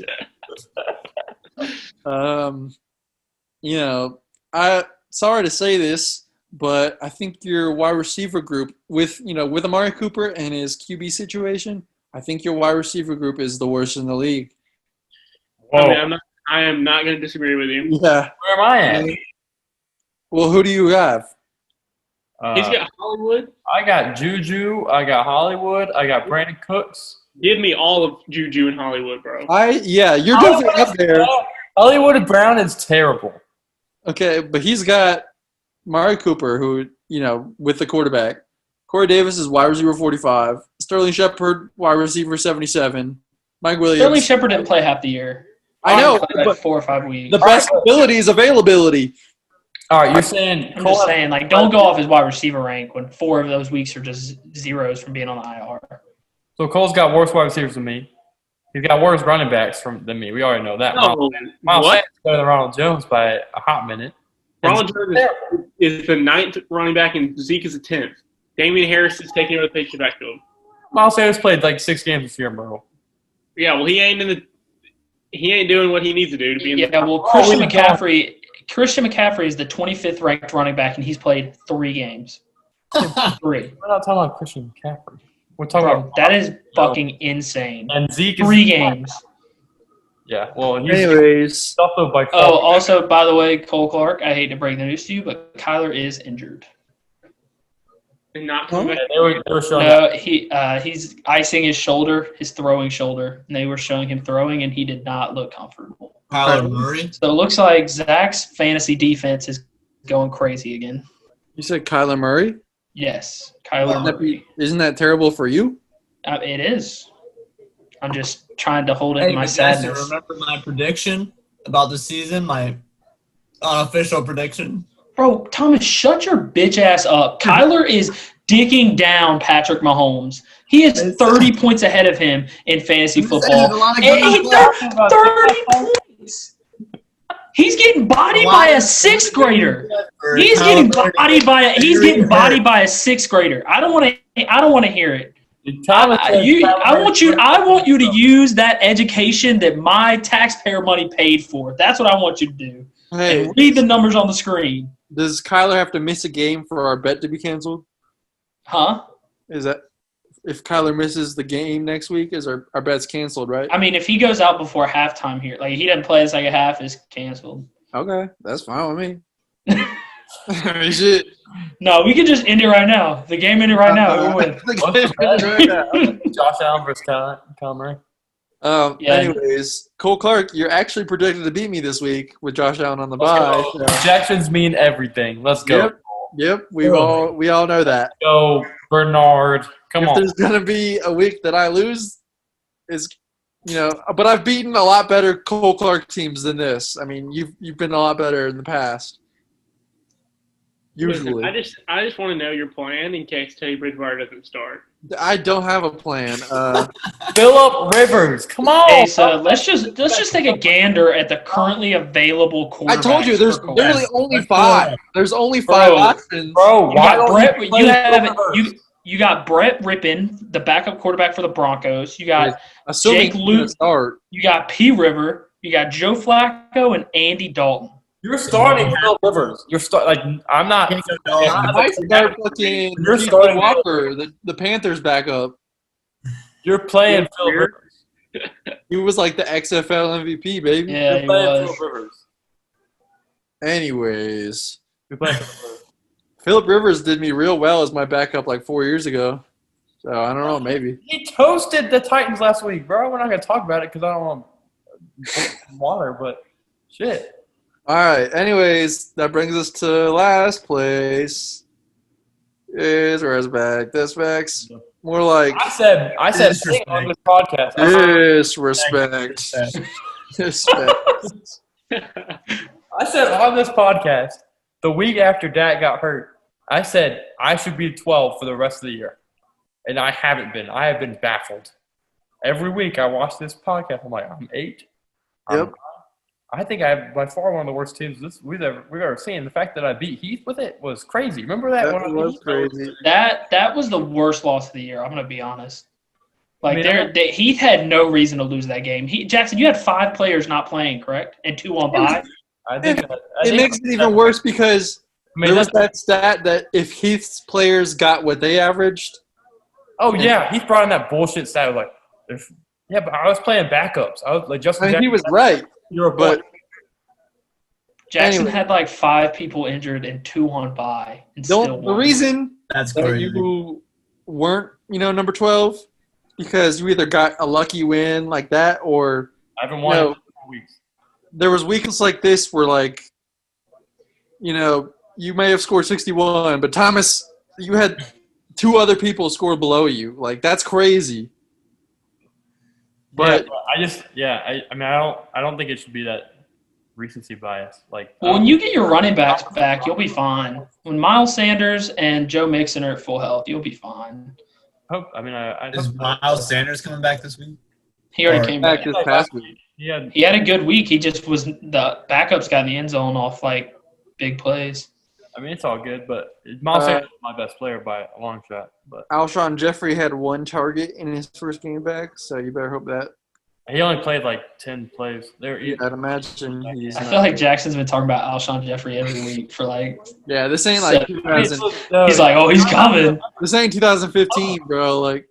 Sorry to say this, but I think your wide receiver group with Amari Cooper and his QB situation, I think your wide receiver group is the worst in the league. Whoa. I am not going to disagree with you. Yeah. Where am I at? Well, who do you have? He's got Hollywood. I got Juju. I got Hollywood. I got Brandon Cooks. Give me all of Juju and Hollywood, bro. You're definitely up there. Hollywood and Brown is terrible. Okay, but he's got Amari Cooper, who, with the quarterback. Corey Davis is wide receiver 45. Sterling Shepard, wide receiver 77. Mike Williams. Sterling Shepard didn't play half the year. I know, but 4 or 5 weeks. The best ability is availability. All right, you're saying I'm just saying, don't go off his wide receiver rank when 4 of those weeks are just zeros from being on the IR. So Cole's got worse wide receivers than me. He's got worse running backs than me. We already know that. No, Miles what? Sanders is better than Ronald Jones by a hot minute. Ronald Jones is the 9th running back, and Zeke is the 10th. Damian Harris is taking over the patient backfield. Miles Sanders played like 6 games this year, bro. Yeah, well, he ain't in the He ain't doing what he needs to do to be in the Yeah, well, Christian McCaffrey is the 25th ranked running back, and he's played 3 games. 3. We're not talking about Christian McCaffrey. We're talking Bro, about that is fucking insane. and Zeke is 3 games. Yeah, well, he's Anyways, also by far. Oh, also, by the way, Cole Clark, I hate to break the news to you, but Kyler is injured. and not coming back. Yeah, they were showing that. No, he's icing his shoulder, his throwing shoulder, and they were showing him throwing, and he did not look comfortable. Kyler Murray. So it looks like Zach's fantasy defense is going crazy again. you said Kyler Murray. Yes, Kyler Murray. Isn't that terrible for you? It is. I'm just trying to hold in Hey, my but guys, sadness. remember my prediction about the season? My unofficial prediction. Bro, Thomas, shut your bitch ass up. Kyler is dicking down Patrick Mahomes. He is 30 points ahead of him in fantasy football. And he 30 points. He's getting bodied by a 6th grader. He's getting bodied by a 6th grader. I don't want to hear it. I want you to use that education that my taxpayer money paid for. That's what I want you to do. Hey, And read the numbers on the screen. does Kyler have to miss a game for our bet to be canceled? Huh? Is that if Kyler misses the game next week, is our bet's canceled, right? I mean, if he goes out before halftime here, like he doesn't play the second half, it's canceled. Okay, that's fine with me. I mean, shit. No, we can just end it right now. The game ended right now. We're winning. Josh Allen versus Kyler Murray. Yeah. Anyways, Cole Clark, you're actually predicted to beat me this week with Josh Allen on the bye. So. Projections mean everything. Let's go. Yep, we all know that. Go, Bernard. Come if on. there's gonna be a week that I lose, but I've beaten a lot better Cole Clark teams than this. I mean, you've been a lot better in the past. Usually, Listen, I just want to know your plan in case Teddy Bridgewater doesn't start. I don't have a plan. Phillip Rivers. Come on. Hey, so let's just take a gander at the currly available quarterbacks. I told you there's for literally Cole. only 5. There's only 5 options. Bro, You why got don't Brett. you play You got Brett Rippin, the backup quarterback for the Broncos. You got Assuming Jake he's gonna Luke. start. You got P. River. You got Joe Flacco and Andy Dalton. You're starting Phillip Rivers. I'm not. I start fucking You're Keith starting Walker, the Panthers backup. You're playing Phillip Rivers. He was like the XFL MVP, baby. Yeah, You're he playing was. Phillip Rivers. Anyways, You're playing Phillip Rivers. Phillip Rivers did me real well as my backup like 4 years ago. So I don't know, maybe. He toasted the Titans last week, bro. We're not gonna talk about it because I don't want water, but shit. All right. Anyways, that brings us to last place. Where's back? This more like I said sing on this podcast. disrespect. Disrespect. I said on this podcast the week after Dak got hurt, I said I should be 12 for the rest of the year. And I haven't been. I have been baffled. Every week I watch this podcast, I'm like, I'm 8. Yep. I think I have by far one of the worst teams we've ever seen. The fact that I beat Heath with it was crazy. Remember that? That was crazy. That was the worst loss of the year. I'm gonna be honest. Like I mean, Heath had no reason to lose that game. Jackson, you had 5 players not playing, correct? And 2 on bye. It makes it even worse because there was that stat that if Heath's players got what they averaged. Oh yeah, Heath brought in that bullshit stat of like, but I was playing backups. I was like Justin. I mean, he was right. But Jackson had like 5 people injured and 2 on bye. And still the won. reason That's that crazy. you weren't, number 12, because you either got a lucky win like that or I haven't won in 4 weeks. There was weeks like this where like, you may have scored 61, but Thomas, you had 2 other people score below you. Like that's crazy. But I don't think it should be that recency bias. Like, Well, when you get your running backs back, you'll be fine. When Miles Sanders and Joe Mixon are at full health, you'll be fine. Is Miles Sanders coming back this week? He already came back. this past week. He had a good week. He just was the backups got in the end zone off like big plays. I mean, it's all good, but Miles Sanders is my best player by a long shot. But Alshon Jeffrey had 1 target in his first game back, so you better hope that He only played like 10 plays. I'd imagine he's. I feel like Jackson's been talking about Alshon Jeffrey every week for like. Yeah, this ain't like So- 2000. He's like, oh, he's coming. This ain't 2015, bro. Like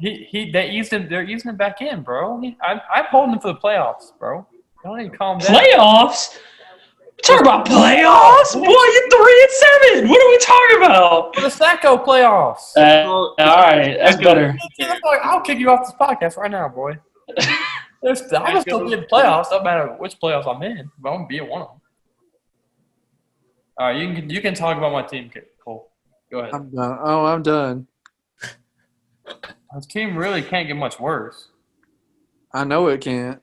they eased him. They're easing him back in, bro. I'm holding him for the playoffs, bro. Don't need to calm down. Playoffs? Talk about playoffs? Boy, you're 3-7. What are we talking about? For the Sacco playoffs. All right, that's better. I'll kick you off this podcast right now, boy. I'm gonna still be in the playoffs. Doesn't matter which playoffs I'm in, but I'm gonna be in one of them. All right, you can talk about my team, Cole. Go ahead. I'm done. Oh, I'm done. His team really can't get much worse. I know it can't.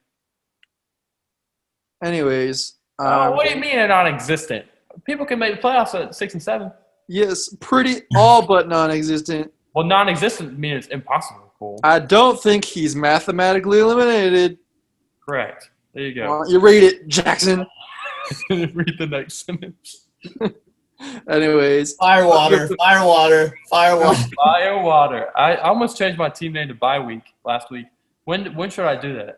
Anyways. What do you mean they're non-existent? People can make the playoffs at 6 and 7. Yes, pretty all but non-existent. Well, non-existent means it's impossible, Cole. I don't think he's mathematically eliminated. Correct. There you go. Why don't you read it, Jackson? Read the next sentence. Anyways. Firewater. Firewater. I almost changed my team name to Bye Week last week. When should I do that?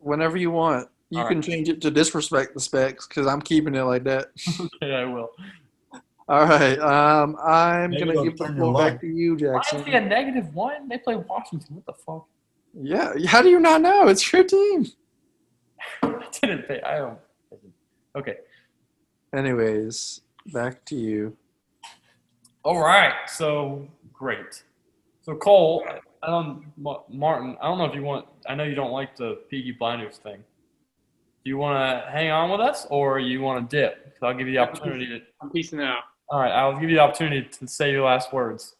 Whenever you want. You can change it to disrespect the specs because I'm keeping it like that. Okay, I will. All right. I'm Maybe going to they'll give the turn floor your back to you, Why Jackson. is he a -1? They play Washington. What the fuck? Yeah. How do you not know? It's your team. I didn't pay. I don't. Okay. Anyways, back to you. All right. So great. So Cole, Martin, I don't know if you want. I know you don't like the Peaky Blinders thing. Do you want to hang on with us, or you want to dip? Because I'll give you the opportunity to. I'm peacing out. All right, I'll give you the opportunity to say your last words.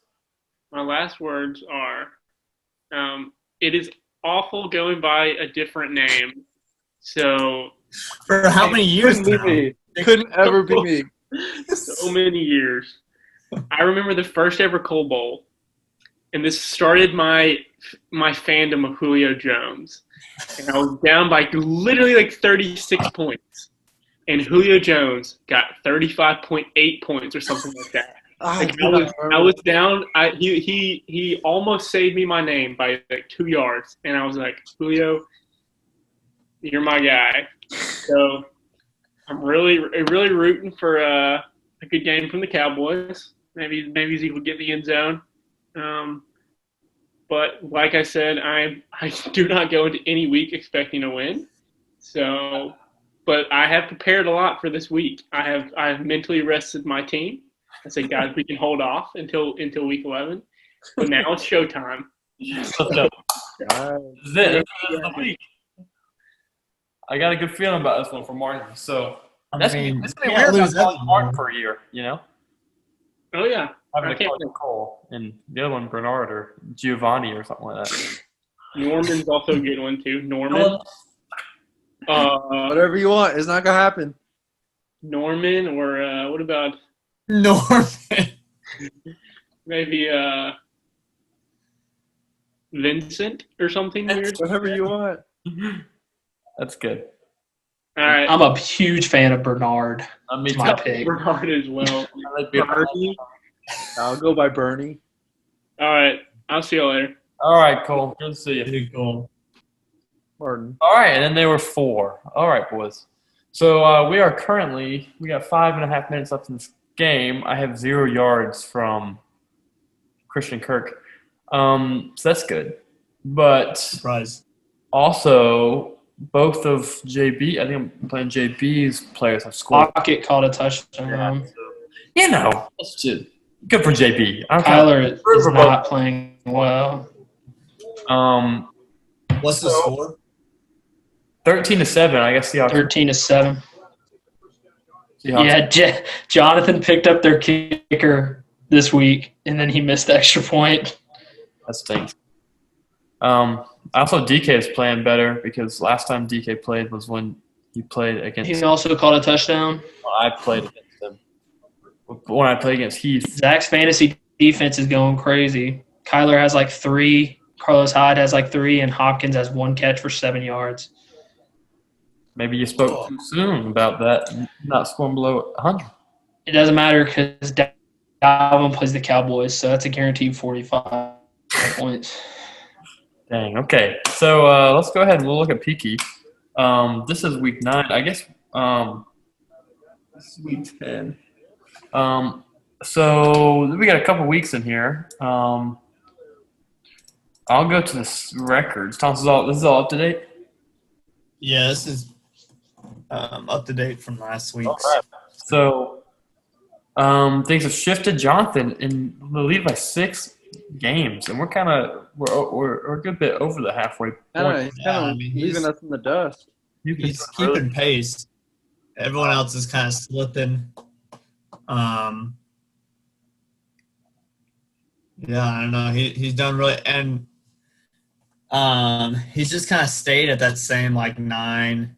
My last words are, it is awful going by a different name. So For how many years Couldn't now? be me. Couldn't ever be me. so many years. I remember the first ever Cole Bowl, and this started my fandom of Julio Jones. And I was down by literally like 36 points. And Julio Jones got 35.8 points or something like that. Like I was down. He almost saved me my name by like 2 yards. And I was like, Julio, you're my guy. So I'm really rooting for a good game from the Cowboys. Maybe Zeke will get the end zone. But like I said, I do not go into any week expecting a win. So, but I have prepared a lot for this week. I have mentally rested my team. I said, guys, we can hold off until week 11. But now it's showtime. This is it. This is the week. I got a good feeling about this one for Martin. So that's gonna be can't weird lose about that Martin one. for a year, you know? Oh yeah, Having I to can't call you Cole and the other one Bernard or Giovanni or something like that. Norman's also a good one too. Norman. Whatever you want. It's not going to happen. Norman or what about Norman. maybe Vincent or something weird? Whatever you want. That's good. All right, I'm a huge fan of Bernard. Me It's too. my pick. Bernard as well. Bernie. I'll go by Bernie. All right, I'll see you later. All right, Cole. Good to see you. Pretty cool. Martin. All right, and then they were 4. All right, boys. So we got 5.5 minutes left in this game. I have 0 yards from Christian Kirk. So that's good. But Surprise. also, both of JB, I think I'm playing JB's players have scored. Pocket caught a touchdown. You know, that's just good for JB. Tyler is not playing well. What's the score? 13-7. I guess the 13-7. Seahawks. Yeah, Jonathan picked up their kicker this week, and then he missed the extra point. That stinks. Also, DK is playing better because last time DK played was when he played against. He also caught a touchdown. I played against him. When I played against Heath. Zach's fantasy defense is going crazy. Kyler has like 3, Carlos Hyde has like 3, and Hopkins has 1 catch for 7 yards. Maybe you spoke too soon about that, not scoring below 100. It doesn't matter because Dalvin plays the Cowboys, so that's a guaranteed 45 points. Dang. Okay. So let's go ahead and we'll look at Peaky. This is week 9. I guess this is week 10. So we got a couple weeks in here. I'll go to the records. Thomas, this is all up to date? Yeah, this is up to date from last week's. All right. So things have shifted. Jonathan in the lead by 6 games, and we're a good bit over the halfway point. He's kind of leaving us in the dust. He's keeping pace. Everyone else is kind of slipping. Yeah, I don't know. He's done really, and he's just kind of stayed at that same like 9-10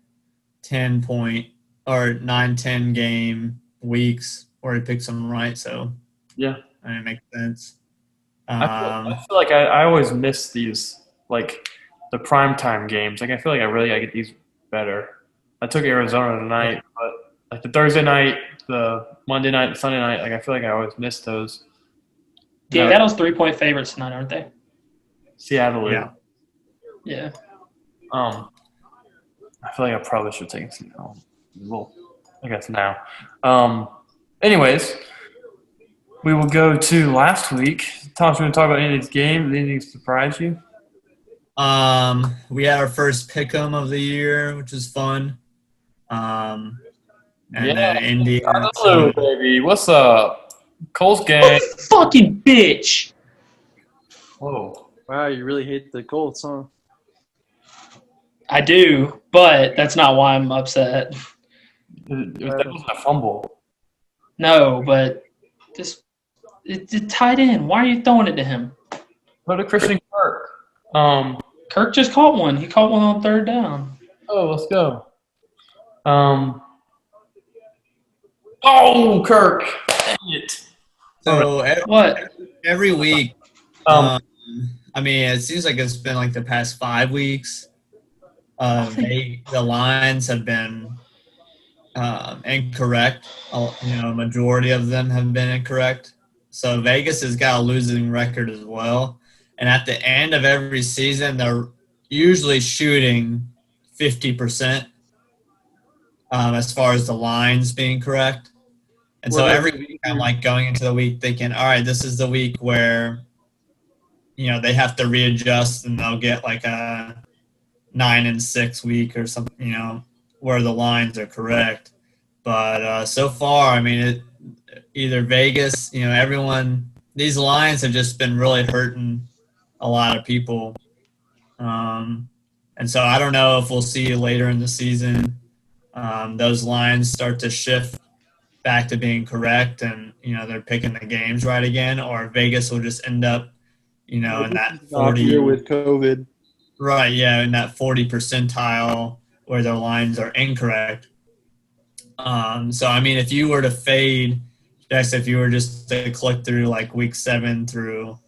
point or 9-10 game weeks where he picks them right. So Yeah. I mean, it makes sense. I feel like I always miss these, like the primetime games. Like I feel like I really gotta get these better. I took Arizona tonight, but like the Thursday night, the Monday night, the Sunday night, like I feel like I always miss those. Seattle's 3-point favorites tonight, aren't they? Seattle. Yeah. Yeah. I feel like I probably should take Seattle. Well, I guess now. Anyways, we will go to last week. Thomas, you want to talk about any of these games? Anything surprise you? We had our first pick'em of the year, which is fun. And then Indy. Hello, baby. What's up? Cole's gang. Fucking bitch. Whoa. Wow, you really hate the Colts, huh? I do, but that's not why I'm upset. That wasn't a fumble. No, but it's tight end. Why are you throwing it to him? Go to Christian Kirk. Kirk just caught one. He caught one on 3rd down. Oh, let's go. Oh, Kirk. Dang it. So every week, Um, I mean, it seems like it's been like the past 5 weeks. The lines have been incorrect. Majority of them have been incorrect. So Vegas has got a losing record as well. And at the end of every season, they're usually shooting 50% as far as the lines being correct. And so every week I'm like going into the week thinking, all right, this is the week where, they have to readjust and they'll get like a 9-6 week or something, where the lines are correct. But so far, I mean, either Vegas, these lines have just been really hurting a lot of people. And so I don't know if we'll see later in the season those lines start to shift back to being correct and, they're picking the games right again, or Vegas will just end up, in that 40 year with COVID. Right, yeah, in that 40 percentile where their lines are incorrect. So, I mean, if you were to fade, if you were just to click through like week 7 through,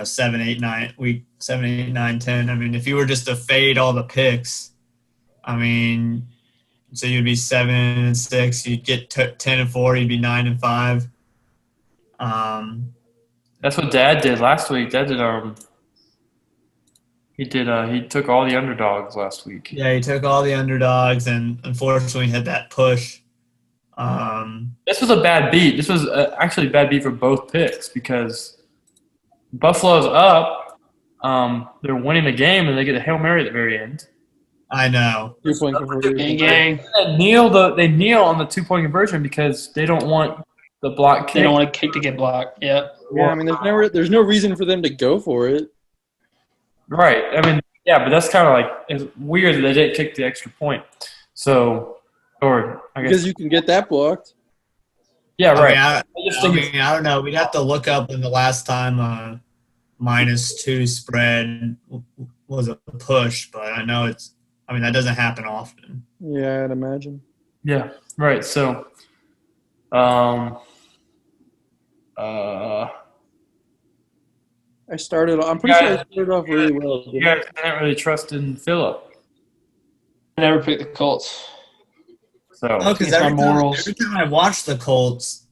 7, 8, 9, week 7, 8, 9, 10, I mean, if you were just to fade all the picks, I mean, so you'd be 7-6, you'd get 10-4, you'd be 9-5. That's what Dad did last week. Dad did he took all the underdogs last week. Yeah, he took all the underdogs and unfortunately had that push. This was a bad beat. This was actually a bad beat for both picks because Buffalo's up. They're winning the game and they get a Hail Mary at the very end. I know. 2-point conversion. Gang. They kneel on the 2-point conversion because they don't want the block kick. They don't want a kick to get blocked. Yep. Yeah, I mean, there's no reason for them to go for it. Right. I mean, yeah, but that's kind of like it's weird that they didn't kick the extra point. So, or I guess because you can get that blocked. Yeah, right. I don't know. We'd have to look up when the last time -2 spread was a push, but I know that doesn't happen often. Yeah, I'd imagine. Yeah, right. So, I'm pretty sure I started off really well. You guys didn't really trust in Phillip. I never picked the Colts. So, because every time I watch the Colts,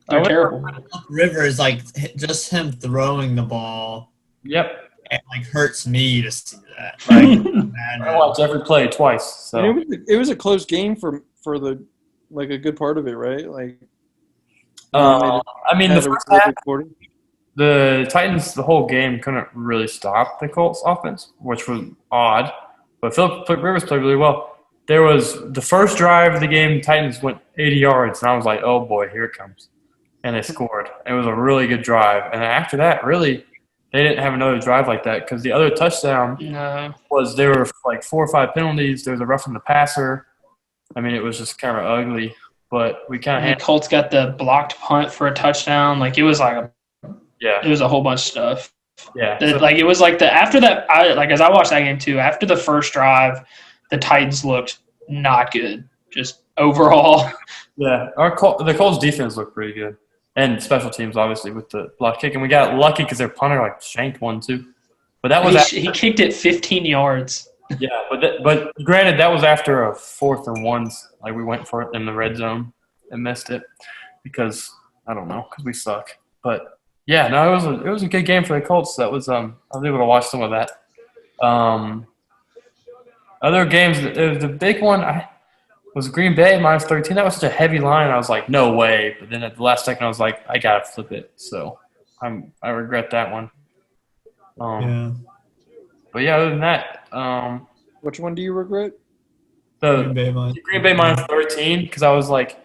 they're terrible. River is like just him throwing the ball. Yep. it like hurts me to see that. I watch every play twice. So And it was a close game for the like a good part of it, right? Like, I mean, the had a first really half, good quarter. the Titans the whole game couldn't really stop the Colts offense, which was odd. But Philip Rivers played really well. There was the first drive of the game, Titans went 80 yards, and I was like, oh boy, here it comes. And they scored. It was a really good drive. And after that, really, they didn't have another drive like that because the other touchdown was there were like 4 or 5 penalties. There was a roughing the passer. I mean, it was just kind of ugly. But we kind of And the Colts got the blocked punt for a touchdown. Like it was like it was a whole bunch of stuff. Yeah. Like it was like after that. As I watched that game too. After the first drive, the Titans looked not good. Just overall. Yeah, the Colts defense looked pretty good, and special teams obviously with the block kick, and we got lucky because their punter like shanked one too. But that was he kicked it 15 yards. Yeah, but granted that was after a 4th and 1s. Like we went for it in the red zone and missed it because I don't know because we suck. But yeah, no, it was a good game for the Colts. That was I was able to watch some of that. Other games, the big one was Green Bay minus 13. That was such a heavy line. I was like, no way. But then at the last second, I was like, I gotta flip it. So I regret that one. But yeah, other than that, Which one do you regret? the Green Bay minus 13 because I was like,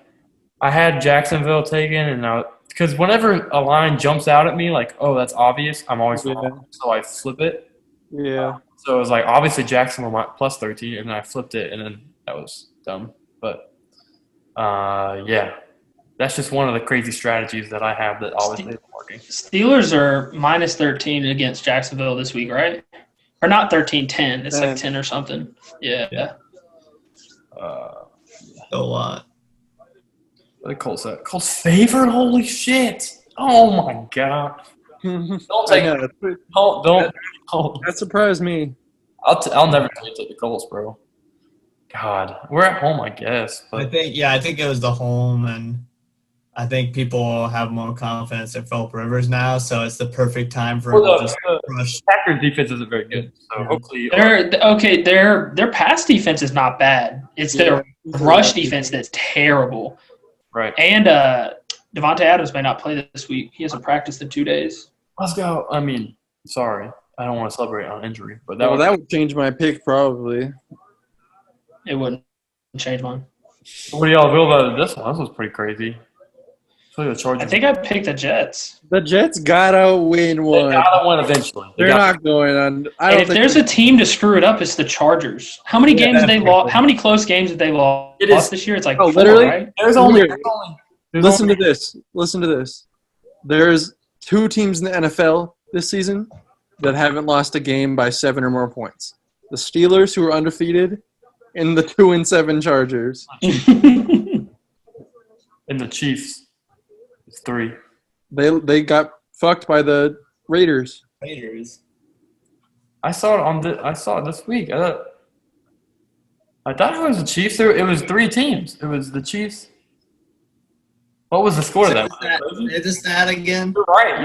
I had Jacksonville taken, and because whenever a line jumps out at me, like, oh, that's obvious, I'm always wrong, so I flip it. Yeah. So it was like obviously Jacksonville plus 13, and then I flipped it, and then that was dumb. But yeah, that's just one of the crazy strategies that I have that obviously isn't working. Steelers are minus 13 against Jacksonville this week, right? Or not 13, 10. It's like 10 or something. Yeah. A lot. The Colts favored? Holy shit! Oh my god! Don't take it. Don't. That surprised me. I'll never take the Colts, bro. God, we're at home, I guess. But I think it was the home, and I think people have more confidence in Philip Rivers now, so it's the perfect time for him to just rush. Packers defense isn't very good, so hopefully. Their pass defense is not bad. It's their rush defense that's terrible. Right. And Devontae Adams may not play this week. He hasn't practiced in 2 days. Let's go. I mean, sorry, I don't want to celebrate on injury, but that would change my pick probably. It wouldn't change mine. What do y'all feel about this one? This was pretty crazy. I think I picked the Jets. The Jets gotta win one. They gotta win eventually. They're not going on. If there's a team to screw it up, it's the Chargers. How many games did they lost? How many close games did they lost this year? It's like 4, literally. right? Listen to this. Listen to this. There's 2 teams in the NFL this season that haven't lost a game by 7 or more points. The Steelers, who are undefeated, and the 2-7 Chargers. And the Chiefs. It's 3. They got fucked by the Raiders. I saw it this week. I thought it was the Chiefs. It was 3 teams. It was the Chiefs. What was the score of that? Is that again? You're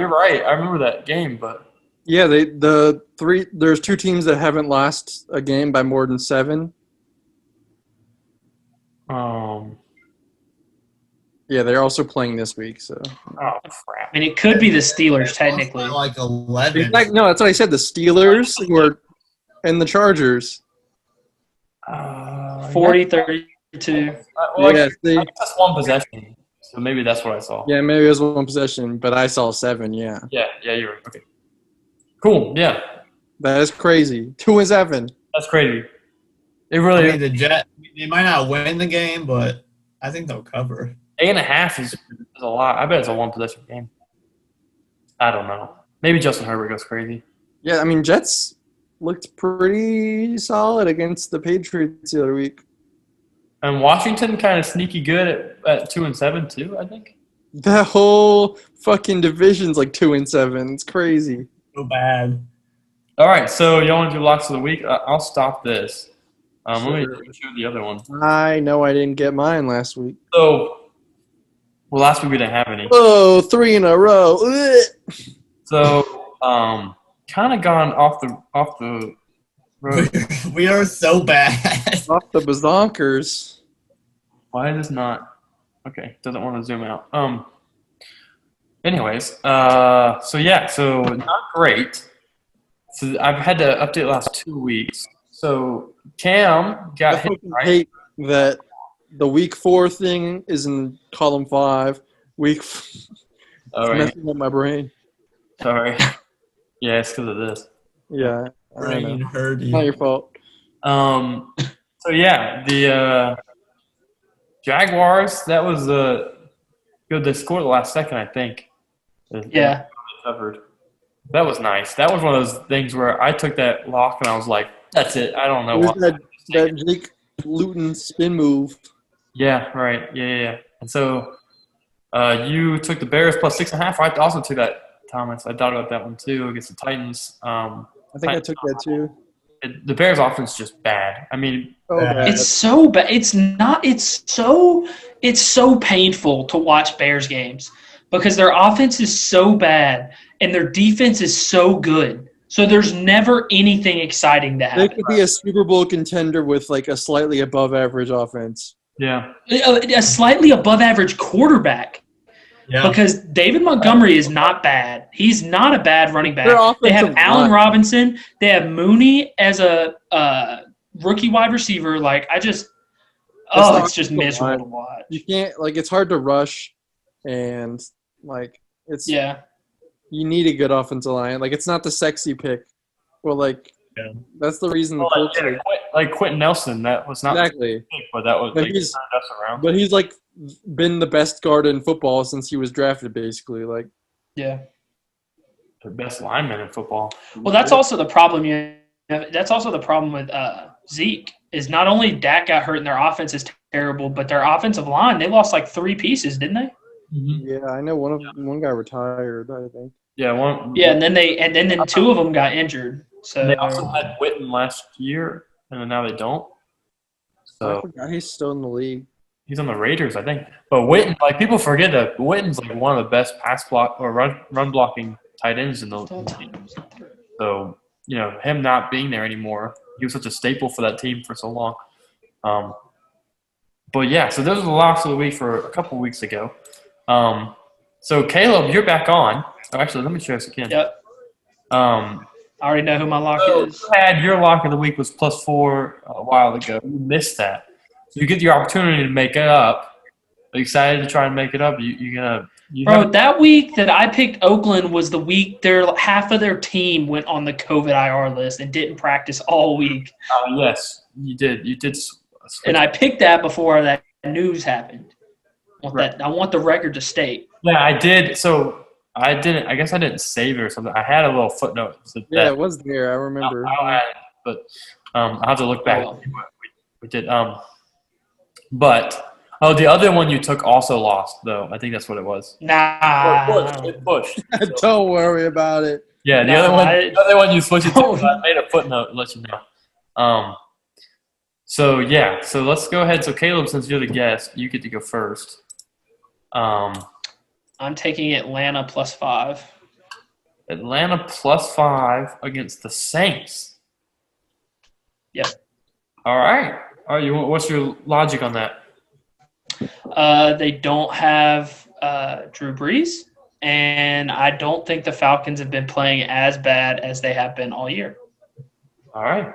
right. I remember that game, but yeah, there's 2 teams that haven't lost a game by more than 7. Yeah, they're also playing this week, so. Oh crap! I mean, it could be the Steelers technically. Like 11. No, that's what I said. The Steelers and the Chargers. 40-32. That's one possession, so maybe that's what I saw. Yeah, maybe it was 1 possession, but I saw 7. Yeah. Yeah, you're right. Okay. Cool. Yeah. That is crazy. 2-7. That's crazy. It really. I mean, the Jets. They might not win the game, but I think they'll cover. 8.5 is a lot. I bet it's a 1 possession game. I don't know. Maybe Justin Herbert goes crazy. Yeah, I mean, Jets looked pretty solid against the Patriots the other week. And Washington kind of sneaky good at 2-7 too, I think. That whole fucking division's like 2-7. It's crazy. So bad. All right, so you want to do locks of the week? I'll stop this. Let me show the other one. I know I didn't get mine last week. So, last week we didn't have any. Oh, 3 in a row. Ugh. So, kind of gone off the road. We are so bad. Off the bazonkers. Why is this not? Okay, doesn't want to zoom out. Anyways, so not great. So I've had to update the last 2 weeks. So Cam got I hit fucking right. hate that the week 4 thing is in column 5. It's All right, messing up my brain. sorry. Yeah, it's because of this. Yeah, I don't Brain know. hurting. Not your fault. So yeah, the Jaguars. That was good. They scored the last second, I think. Yeah. Covered. That was nice. That was one of those things where I took that lock and I was like, "That's it. I don't know It was what." that Jake Luton spin move. Yeah, right. Yeah. And so you took the Bears plus 6.5. I also took that, Thomas. I thought about that one too against the Titans. I think I took that too. The Bears' offense is just bad. I mean, bad. It's so bad. It's so painful to watch Bears games because their offense is so bad and their defense is so good. So there's never anything exciting to They happen. could be a Super Bowl contender with like a slightly above average offense. yeah. A slightly above average quarterback Yeah. because David Montgomery is not bad. He's not a bad running Their back. They have offensive Allen line. Robinson. They have Mooney as a rookie wide receiver. It's Just miserable to watch. You can't it's hard to rush, and Yeah. you need a good offensive line. It's not the sexy pick. Well, Yeah. that's the reason the Colts are Quentin Nelson. That was not exactly. the pick, but that was But turned he's- us around. But he's been the best guard in football since he was drafted, basically. Yeah. The best lineman in football. Well, that's also the problem. That's also the problem with Zeke is not only Dak got hurt and their offense is terrible, but their offensive line, they lost 3 pieces, didn't they? Mm-hmm. Yeah, I know one guy retired, I think. Yeah, one. Yeah, and then 2 of them got injured. So They also had Witten last year, and then now they don't. I So forgot he's still in the league. he's on the Raiders, I think. But Witten, people forget that Witten's one of the best pass block or run blocking tight ends in the league. So him not being there anymore, he was such a staple for that team for so long. But yeah, so those are the locks of the week for a couple weeks ago. So Caleb, you're back on. Oh, actually, let me show us again. Yep. I already know who my lock is. You had your lock of the week was +4 a while ago. You missed that, so you get the opportunity to make it up. Are you excited to try and make it up? Bro, that week that I picked Oakland was the week half of their team went on the COVID IR list and didn't practice all week. Yes, you did. You did. And I picked that before that news happened. Right. I want the record to state. Yeah, I did. So I didn't. I guess I didn't save it or something. I had a little footnote. Yeah, it was there. I remember. I'll add it, but I'll have to look back. Oh. We did. But the other one you took also lost though. I think that's what it was. Nah. It pushed. Don't worry about it. Yeah, the other one you switched it to. I made a footnote to let you know. So let's go ahead. So Caleb, since you're the guest, you get to go first. I'm taking Atlanta +5. Atlanta +5 against the Saints. Yep. All right. What's your logic on that? They don't have Drew Brees, and I don't think the Falcons have been playing as bad as they have been all year. All right.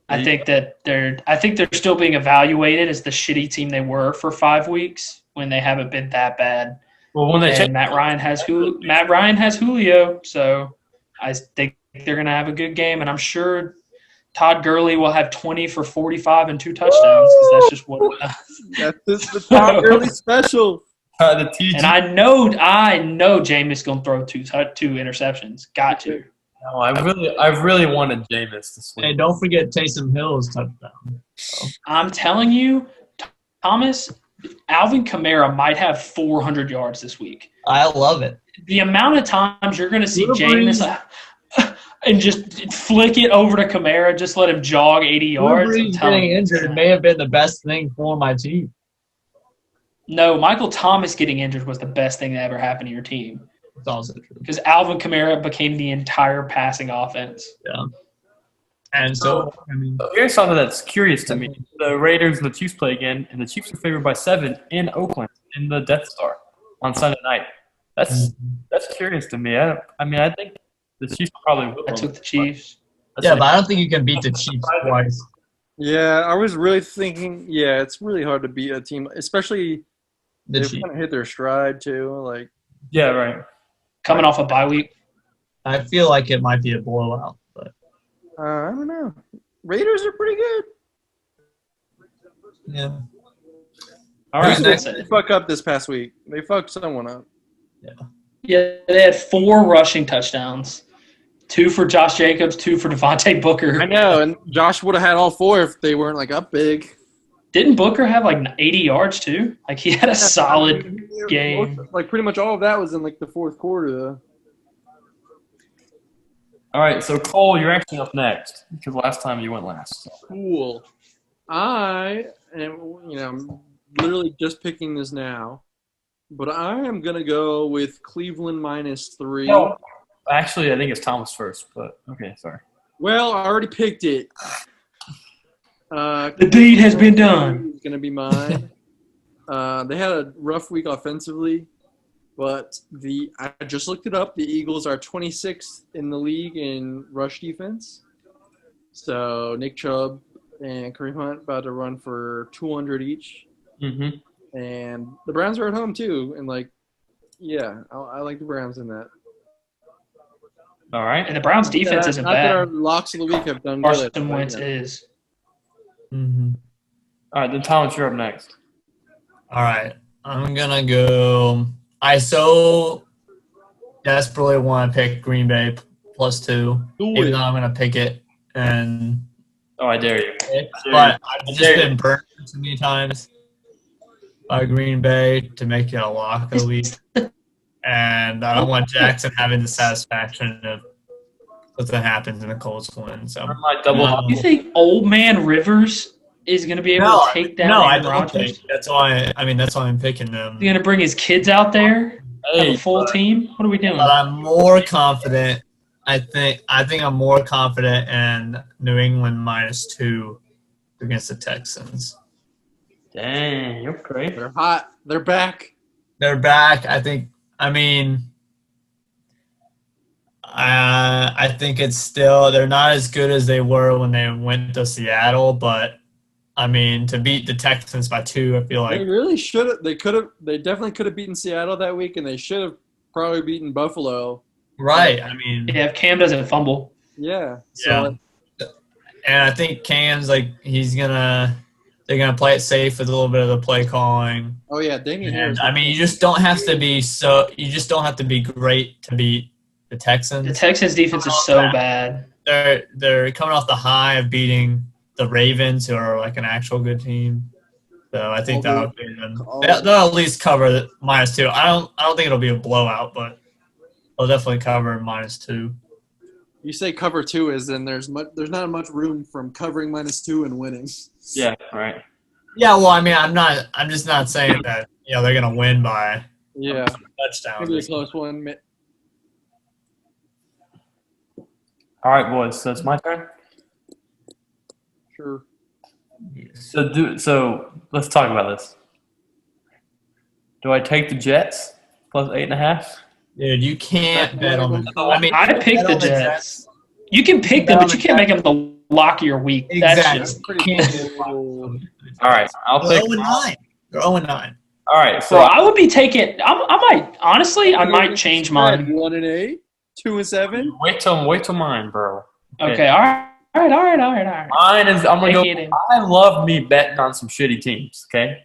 I think they're still being evaluated as the shitty team they were for 5 weeks when they haven't been that bad. Well, when they And Matt Ryan has Julio, so I think they're going to have a good game, and I'm sure Todd Gurley will have 20 for 45 and 2 touchdowns because that's just what it does. That's the Todd Gurley special. the TG. And I know Jameis going to throw two interceptions. Got to. No, I really wanted Jameis this week. Hey, don't forget Taysom Hill's touchdown. I'm telling you, Thomas, Alvin Kamara might have 400 yards this week. I love it. The amount of times you're going to see Drew Jameis and just flick it over to Kamara, just let him jog 80 yards. Drew Brees getting injured may have been the best thing for my team. No, Michael Thomas getting injured was the best thing that ever happened to your team. It's also true. because Alvin Kamara became the entire passing offense. Yeah. And so, I mean, So here's something that's curious to me. The Raiders and the Chiefs play again, and the Chiefs are favored by 7 in Oakland in the Death Star on Sunday night. That's curious to me. I mean, I think the Chiefs probably will. I took the Chiefs. yeah, but I don't think you can beat the Chiefs twice. Yeah, I was really thinking. Yeah, it's really hard to beat a team, especially The they've Chiefs. kind of hit their stride too. Like, Yeah, right. Coming off a bye week. I feel like it might be a blowout, but I don't know. Raiders are pretty good. yeah. All right. Who's They fuck up this past week. They fucked someone up. Yeah, they had 4 rushing touchdowns. 2 for Josh Jacobs, 2 for Devontae Booker. I know, and Josh would have had all 4 if they weren't like up big. Didn't Booker have like 80 yards too? Like he had a solid game. Like pretty much all of that was in like the fourth quarter though. All right, so Cole, you're actually up next because last time you went last. Cool. I am, I'm literally just picking this now, but I am gonna go with Cleveland -3. No, actually, I think it's Thomas first, but okay, sorry. Well, I already picked it. The deed has been done. It's gonna be mine. They had a rough week offensively, but I just looked it up. The Eagles are 26th in the league in rush defense. So Nick Chubb and Kareem Hunt about to run for 200 each, Mm-hmm. and the Browns are at home too. And I like the Browns in that. All right. And the Browns defense isn't Not that our bad. locks of the week have done good. Carson Wentz is. Mm-hmm. All right, then Thomas, you're up next. All right. I'm going to go. I so desperately want to pick Green Bay +2, even though I'm going to pick it. And Oh, I dare you. but I've just been burned too many times by Green Bay to make it a lock of the week. And I don't want Jackson having the satisfaction of something happens in the Colts win. So I might double up. You think old man Rivers is going to be able to take down I Aaron don't Rodgers? think. That's why. I mean, that's why I'm picking them. He's going to bring his kids out there? Have Hey, a full team? What are we doing? But I'm more confident. I think I'm more confident in New England -2 against the Texans. dang, okay. They're hot. They're back. They're back. I think. I mean, I think it's still they're not as good as they were when they went to Seattle, but I mean to beat the Texans by 2, I feel They like really should have. They could have. They definitely could have beaten Seattle that week, and they should have probably beaten Buffalo. right. I mean, Yeah, if Cam doesn't fumble. Yeah. yeah. And I think Cam's they're gonna play it safe with a little bit of the play calling. Oh yeah, Damien Harris. And I mean, you just don't have to be great to beat the Texans. The Texans defense is so bad. They're coming off the high of beating the Ravens, who are like an actual good team. So I think that'll be them. They'll at least cover the -2. I don't think it'll be a blowout, but they'll definitely cover -2. You say cover 2 is then there's not much room from covering -2 and winning. Yeah, all right. Yeah, well, I mean, I'm just not saying that they're gonna win by Yeah, touchdowns. maybe a close one. All right, boys. So it's my turn. Sure. So let's talk about this. Do I take the Jets +8.5? Dude, you can't bet on them. I mean, I picked the Jets. You can pick them, but you can't make them the lock of your week. That's just Exactly. All right, I'll They're pick. 0-9. They're 0-9. All right, so Bro, I would be taking. I might change mine. 1-8, 2-7. wait till mine, bro. Okay, all right. Mine is I'm gonna go. Take it. I love me betting on some shitty teams. Okay,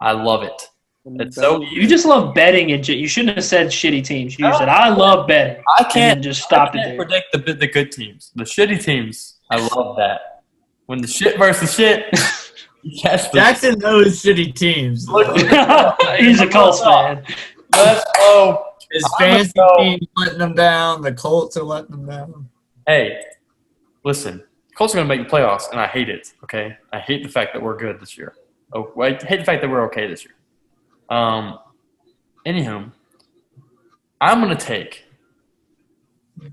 I love it. It's so You just love betting and you shouldn't have said shitty teams. You said I love betting. I can't And just stop I can't it there. predict the good teams. The shitty teams, I love that. When the shit versus shit, you catch the Jackson knows shitty teams. He's a Colts fan. Let's go. His I'm gonna fantasy go. team letting them down. The Colts are letting them down. Hey, listen, Colts are going to make the playoffs, and I hate it, okay? I hate the fact that we're good this year. Oh, I hate the fact that we're okay this year. Anywho, I'm going to take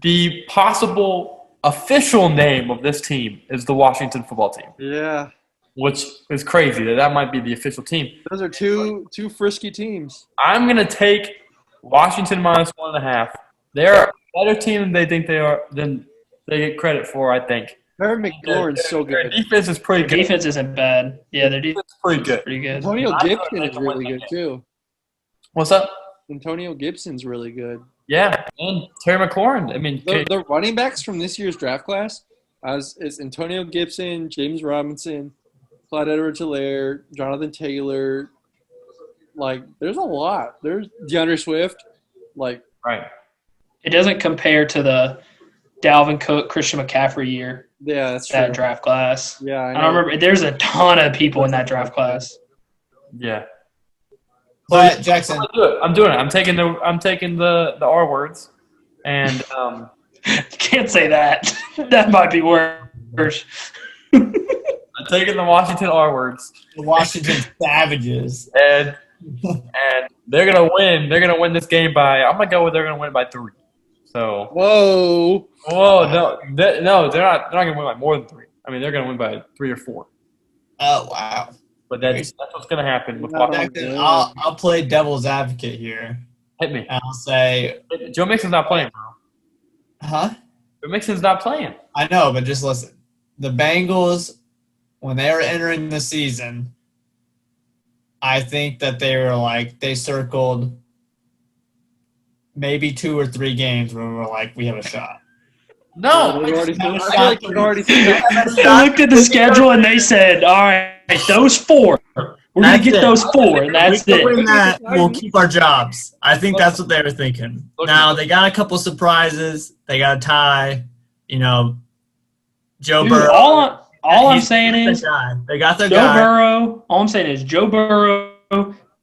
the possible official name of this team is the Washington football team, Yeah. which is crazy that might be the official team. Those are two frisky teams. I'm going to take Washington minus 1.5. They're a better team than they think they are than they get credit for, I think. Aaron McLaurin's so Their good. defense is pretty Their good. defense isn't bad. Yeah, their defense It's pretty is good. pretty good. Antonio I Gibson thought is they really won good that too. What's up? Antonio Gibson's really good. Yeah, and Terry McLaurin. I mean, The running backs from this year's draft class is Antonio Gibson, James Robinson, Clyde Edwards-Helaire, Jonathan Taylor. Like, there's a lot. There's DeAndre Swift. Like, right. It doesn't compare to the Dalvin Cook, Christian McCaffrey year, yeah, that's that true. draft class. Yeah, I don't remember. There's a ton of people in that draft class. Yeah. But Jackson, I'm doing it. I'm taking the R words, and You can't say that. That might be worse. I'm taking the Washington R words, the Washington Savages. and they're gonna win. They're gonna win this game by. I'm gonna go with they're gonna win by 3. So. Whoa. No, they're not. They're not gonna win by more than 3. I mean, they're gonna win by 3 or 4. Oh wow! But that's what's gonna happen with No. Washington. Jackson, I'll play devil's advocate here, Hit me. and I'll say, Joe Mixon's not playing, bro. huh? Joe Mixon's not playing. I know, but just listen. The Bengals, when they were entering the season, I think that they circled maybe 2 or 3 games where we were like, we have a shot. No, They've already I I feel feel like they've already seen that. They looked at the schedule and they said, all right, those 4. We're going to get those 4, and that's we can win it. that, we'll keep our jobs. I think that's what they were thinking. Look- Now, they got a couple surprises. They got a tie. Joe Dude, Burrow. all I'm He's saying their is guy. They got their Joe guy. Burrow. All I'm saying is Joe Burrow,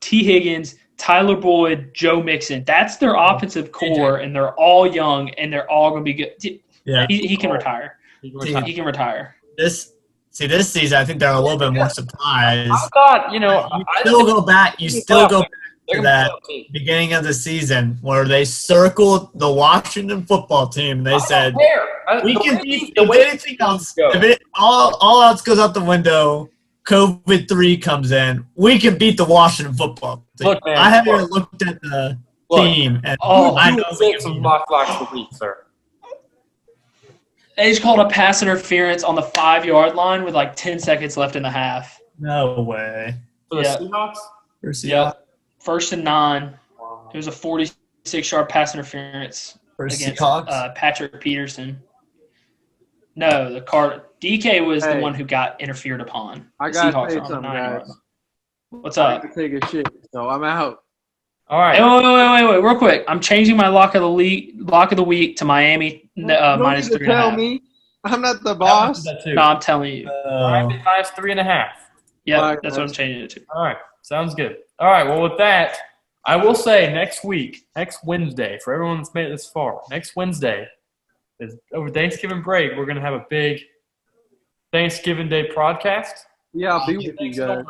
T. Higgins, Tyler Boyd, Joe Mixon. That's their offensive core, and they're all young, and they're all going to be good. Yeah. He can retire. He can retire. This season, I think they're a little bit more surprised. I thought, You still go back to that team. beginning of the season where they circled the Washington football team. They said, we can beat the if way anything else. go. If all else goes out the window, COVID-3 comes in, we can beat the Washington football team. Look, man, I haven't even looked at the team. And I know we can some beat block blocks a week, sir. They just called a pass interference on the 5-yard line with like 10 seconds left in the half. no way. For the Yeah. Seahawks? Yep. 1st and 9. It was a 46-yard pass interference For against Seahawks? Patrick Peterson. No, DK was the Hey. one who got interfered upon. I The got Seahawks to say are on the something, 9-yard guys. line. What's I up? have to take a shit, so I'm out. All right. Hey, wait, real quick. I'm changing my lock of the week to Miami You don't minus need to 3.5. tell me. I'm not the boss. That too. No, I'm telling you. Miami minus 3.5. Yeah, Alright, that's what I'm guys. changing it to. All right. Sounds good. All right. Well, with that, I will say next Wednesday, for everyone that's made it this far, next Wednesday is over Thanksgiving break. We're going to have a big Thanksgiving Day podcast. Yeah, I'll be with you guys.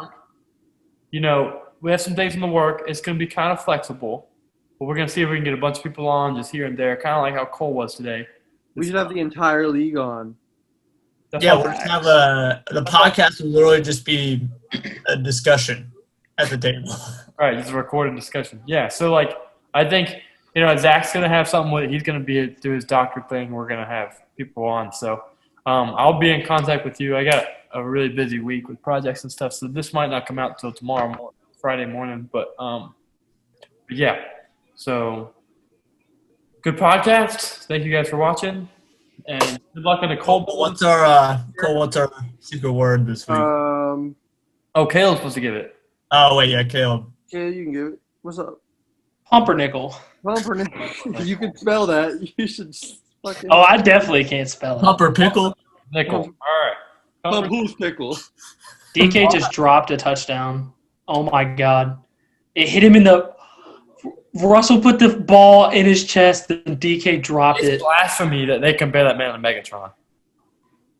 We have some things in the work. It's going to be kind of flexible, but we're going to see if we can get a bunch of people on just here and there, kind of like how Cole was today. We should have the entire league on. That's Yeah, all- we're gonna have the podcast will literally just be a discussion at the table. All right, just a recorded discussion. Yeah, so I think Zach's gonna have something with it. He's gonna do his doctor thing. We're gonna have people on. So I'll be in contact with you. I got a really busy week with projects and stuff, so this might not come out until tomorrow, Friday morning. But yeah. So good podcast. Thank you guys for watching, and good luck in the cold. What's our secret word this week? Oh, Caleb's supposed to give it. Oh wait, yeah, Caleb. Yeah, you can give it. What's up? Pumpernickel. Pumpernickel. If you can spell that, you should fucking Oh, I definitely can't spell it. Pumper pickle. Nickel. All right. Pumpernickel. DK just dropped a touchdown. Oh my god. It hit him in the Russell put the ball in his chest and DK dropped It's it. blasphemy that they compare that man to Megatron.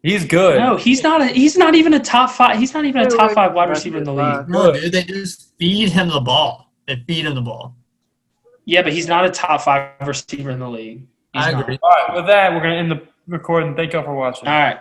He's good. No, he's not even a top 5. He's not even a top 5 wide receiver in the league. No, dude, they just feed him the ball. They feed him the ball. Yeah, but he's not a top 5 receiver in the league. He's I not. agree. All right, with that, we're going to end the recording. Thank y'all for watching. All right.